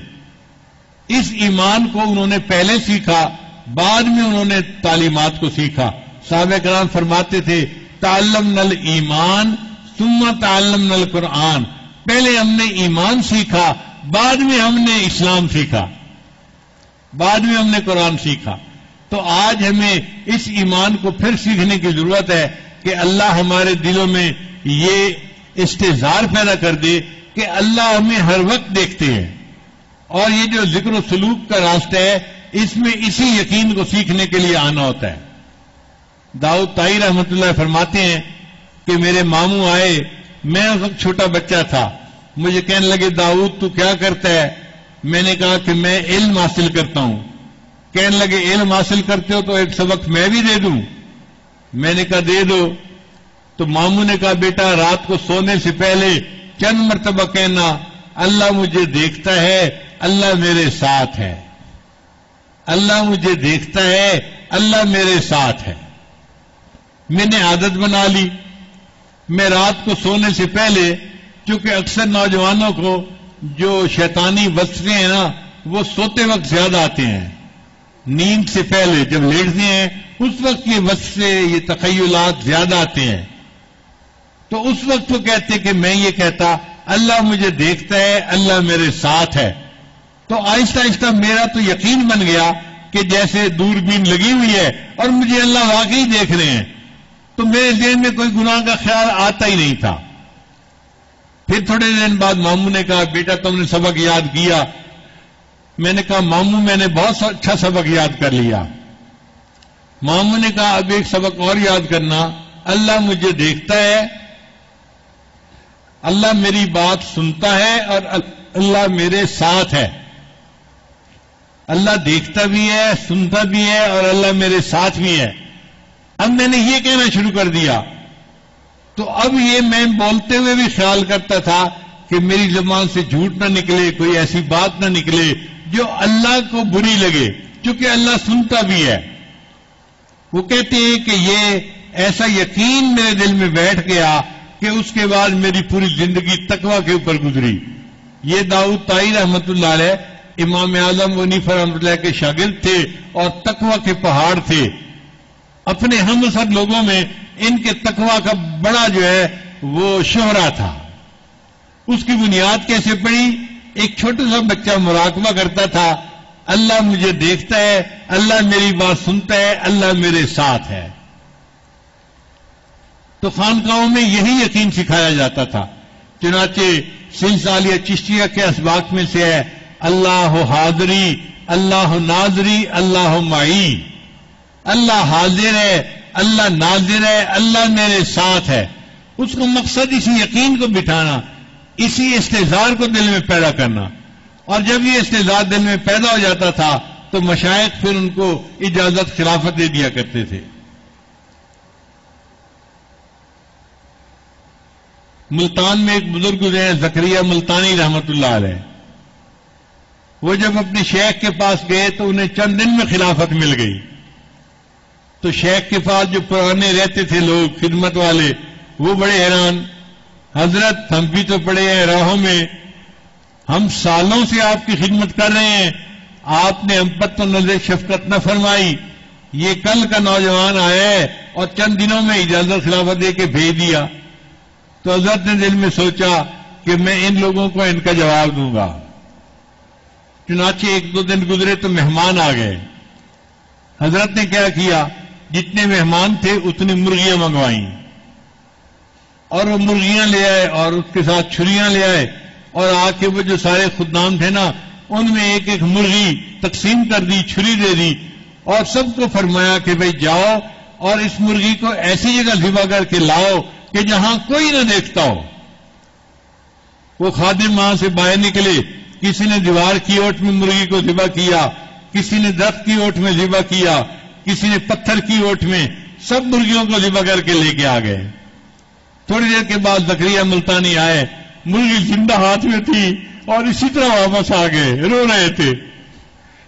اس ایمان کو انہوں نے پہلے سیکھا، بعد میں انہوں نے تعلیمات کو سیکھا. صحابہ کرام فرماتے تھے تعلمنا الایمان ثم تعلمنا القرآن، پہلے ہم نے ایمان سیکھا، بعد میں ہم نے اسلام سیکھا، بعد میں ہم نے قرآن سیکھا. تو آج ہمیں اس ایمان کو پھر سیکھنے کی ضرورت ہے کہ اللہ ہمارے دلوں میں یہ استحضار پیدا کر دے کہ اللہ ہمیں ہر وقت دیکھتے ہیں. اور یہ جو ذکر و سلوک کا راستہ ہے اس میں اسی یقین کو سیکھنے کے لیے آنا ہوتا ہے. داؤد طائی رحمۃ اللہ فرماتے ہیں کہ میرے ماموں آئے، میں اس وقت چھوٹا بچہ تھا، مجھے کہنے لگے داؤد تو کیا کرتا ہے؟ میں نے کہا کہ میں علم حاصل کرتا ہوں. کہنے لگے علم حاصل کرتے ہو تو ایک سبق میں بھی دے دوں. میں نے کہا دے دو. تو ماموں نے کہا بیٹا رات کو سونے سے پہلے چند مرتبہ کہنا اللہ مجھے دیکھتا ہے، اللہ میرے ساتھ ہے، اللہ مجھے دیکھتا ہے، اللہ میرے ساتھ ہے. میں نے عادت بنا لی. میں رات کو سونے سے پہلے، چونکہ اکثر نوجوانوں کو جو شیطانی وسوسے ہیں نا وہ سوتے وقت زیادہ آتے ہیں، نیند سے پہلے جب لیٹتے ہیں اس وقت یہ وسوسے، یہ تخیلات زیادہ آتے ہیں. تو اس وقت وہ کہتے کہ میں یہ کہتا اللہ مجھے دیکھتا ہے، اللہ میرے ساتھ ہے. تو آہستہ آہستہ میرا تو یقین بن گیا کہ جیسے دوربین لگی ہوئی ہے اور مجھے اللہ واقعی دیکھ رہے ہیں. تو میرے ذہن میں کوئی گناہ کا خیال آتا ہی نہیں تھا. پھر تھوڑے دن بعد ماموں نے کہا بیٹا تم نے سبق یاد کیا؟ میں نے کہا ماموں میں نے بہت اچھا سبق یاد کر لیا. ماموں نے کہا اب ایک سبق اور یاد کرنا، اللہ مجھے دیکھتا ہے، اللہ میری بات سنتا ہے اور اللہ میرے ساتھ ہے. اللہ دیکھتا بھی ہے، سنتا بھی ہے اور اللہ میرے ساتھ بھی ہے. اب میں نے یہ کہنا شروع کر دیا تو اب یہ میں بولتے ہوئے بھی خیال کرتا تھا کہ میری زبان سے جھوٹ نہ نکلے، کوئی ایسی بات نہ نکلے جو اللہ کو بری لگے، کیونکہ اللہ سنتا بھی ہے. وہ کہتے ہیں کہ یہ ایسا یقین میرے دل میں بیٹھ گیا کہ اس کے بعد میری پوری زندگی تقوی کے اوپر گزری. یہ داؤد طائی رحمۃ اللہ علیہ امام اعظم حنیفہ رحمۃ اللہ کے شاگرد تھے اور تقوی کے پہاڑ تھے. اپنے ہم سب لوگوں میں ان کے تقوی کا بڑا جو ہے وہ شہرا تھا. اس کی بنیاد کیسے پڑی؟ ایک چھوٹا سا بچہ مراقبہ کرتا تھا، اللہ مجھے دیکھتا ہے، اللہ میری بات سنتا ہے، اللہ میرے ساتھ ہے. تو خانقاہوں میں یہی یقین سکھایا جاتا تھا. چنانچہ سلسلہ چشتیہ کے اسباق میں سے ہے اللہ حاضری، اللہ ناظری، اللہ معی. اللہ حاضر ہے، اللہ ناظر ہے، اللہ میرے ساتھ ہے. اس کو مقصد اسی یقین کو بٹھانا، اسی استحضار کو دل میں پیدا کرنا. اور جب یہ استحضار دل میں پیدا ہو جاتا تھا تو مشائخ پھر ان کو اجازت خلافت دے دیا کرتے تھے. ملتان میں ایک بزرگ گزرے ہیں زکریا ملتانی رحمت اللہ علیہ. وہ جب اپنے شیخ کے پاس گئے تو انہیں چند دن میں خلافت مل گئی. تو شیخ کے پاس جو پرانے رہتے تھے لوگ خدمت والے وہ بڑے حیران، حضرت ہم بھی تو پڑے ہیں راہوں میں، ہم سالوں سے آپ کی خدمت کر رہے ہیں، آپ نے ہم پر تو نظر شفقت نہ فرمائی. یہ کل کا نوجوان آیا ہے اور چند دنوں میں اجازت خلافت دے کے بھیج دیا. تو حضرت نے دل میں سوچا کہ میں ان لوگوں کو ان کا جواب دوں گا چنانچہ ایک دو دن گزرے تو مہمان آ گئے. حضرت نے کیا کیا، جتنے مہمان تھے اتنی مرغیاں منگوائیں اور وہ مرغیاں لے آئے اور اس کے ساتھ چھریاں لے آئے اور آ کے وہ جو سارے خدام تھے نا ان میں ایک ایک مرغی تقسیم کر دی، چھری دے دی اور سب کو فرمایا کہ بھئی جاؤ اور اس مرغی کو ایسی جگہ ذبح کر کے لاؤ کہ جہاں کوئی نہ دیکھتا ہو. وہ خادم وہاں سے باہر نکلے، کسی نے دیوار کی اوٹ میں مرغی کو ذبح کیا، کسی نے درخت کی اوٹ میں ذبح کیا، کسی نے پتھر کی اوٹ میں، سب مرغیوں کو ذبح کر کے لے کے آ گئے. تھوڑی دیر کے بعد زکریا ملتانی آئے، مرغی زندہ ہاتھ میں تھی اور اسی طرح واپس آ گئے، رو رہے تھے.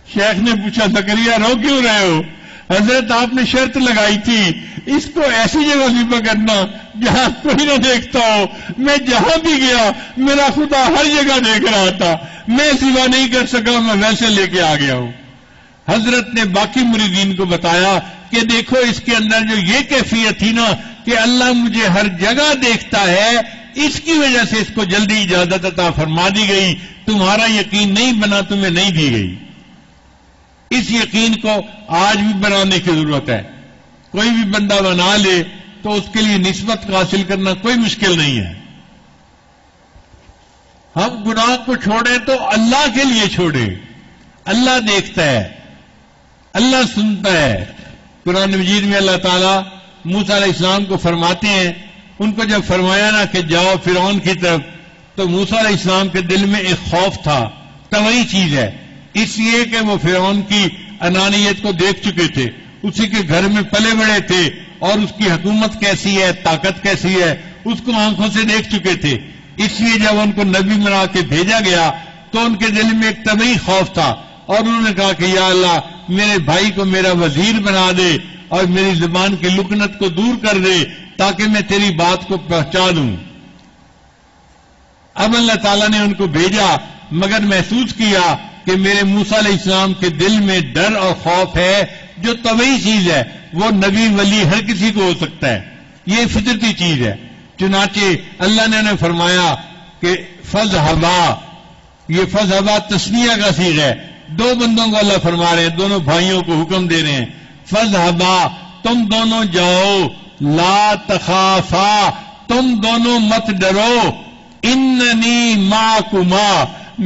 شیخ نے پوچھا زکریا رو کیوں رہے ہو؟ حضرت آپ نے شرط لگائی تھی اس کو ایسی جگہ ذبح کرنا جہاں کوئی نہ دیکھتا ہو. میں جہاں بھی گیا میرا خدا ہر جگہ دیکھ رہا تھا، میں ذبح نہیں کر سکا، میں ویسے لے کے آ گیا ہوں. حضرت نے باقی مریدین کو بتایا کہ دیکھو اس کے اندر جو یہ کیفیت تھی نا کہ اللہ مجھے ہر جگہ دیکھتا ہے، اس کی وجہ سے اس کو جلدی اجازت عطا فرما دی گئی. تمہارا یقین نہیں بنا، تمہیں نہیں دی گئی. اس یقین کو آج بھی بنانے کی ضرورت ہے. کوئی بھی بندہ بنا لے تو اس کے لیے نسبت حاصل کرنا کوئی مشکل نہیں ہے. ہم گناہ کو چھوڑیں تو اللہ کے لیے چھوڑیں. اللہ دیکھتا ہے، اللہ سنتا ہے. قرآن مجید میں اللہ تعالیٰ موسیٰ علیہ السلام کو فرماتے ہیں، ان کو جب فرمایا نا کہ جاؤ فرعون کی طرف، تو موسیٰ علیہ السلام کے دل میں ایک خوف تھا. طبعی چیز ہے، اس لیے کہ وہ فرعون کی انانیت کو دیکھ چکے تھے، اسی کے گھر میں پلے بڑے تھے اور اس کی حکومت کیسی ہے، طاقت کیسی ہے، اس کو آنکھوں سے دیکھ چکے تھے. اس لیے جب ان کو نبی بنا کے بھیجا گیا تو ان کے دل میں ایک طبعی خوف تھا اور انہوں نے کہا کہ یا اللہ میرے بھائی کو میرا وزیر بنا دے اور میری زبان کی لکنت کو دور کر دے تاکہ میں تیری بات کو پہنچا دوں. اب اللہ تعالیٰ نے ان کو بھیجا مگر محسوس کیا کہ میرے موسیٰ علیہ السلام کے دل میں ڈر اور خوف ہے جو طبعی چیز ہے. وہ نبی ولی ہر کسی کو ہو سکتا ہے، یہ فطرتی چیز ہے. چنانچہ اللہ نے انہیں فرمایا کہ فَاذْهَبَا، یہ فَاذْهَبَا تثنیہ کا صیغہ ہے. دو بندوں کو اللہ فرما رہے ہیں، دونوں بھائیوں کو حکم دے رہے ہیں. فَاذْهَبَا، تم دونوں جاؤ، لا تخافا، تم دونوں مت ڈرو، اننی معکما،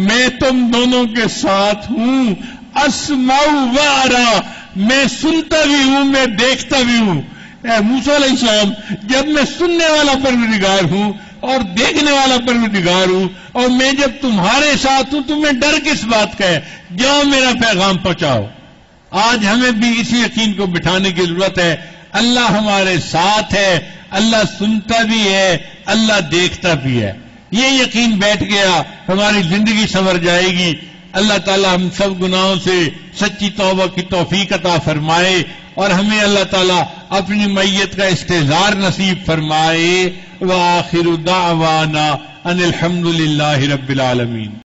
میں تم دونوں کے ساتھ ہوں، اسمع و ارا، میں سنتا بھی ہوں میں دیکھتا بھی ہوں. اے موسیٰ علیہ السلام، جب میں سننے والا پروردگار ہوں اور دیکھنے والا پروردگار ہوں اور میں جب تمہارے ساتھ ہوں تمہیں ڈر کس بات کا ہے؟ جاؤ میرا پیغام پہنچاؤ. آج ہمیں بھی اسی یقین کو بٹھانے کی ضرورت ہے. اللہ ہمارے ساتھ ہے، اللہ سنتا بھی ہے، اللہ دیکھتا بھی ہے. یہ یقین بیٹھ گیا ہماری زندگی سنور جائے گی. اللہ تعالی ہم سب گناہوں سے سچی توبہ کی توفیق عطا فرمائے اور ہمیں اللہ تعالی اپنی میت کا استحضار نصیب فرمائے. وآخر دعوانا ان الحمد للہ رب العالمین.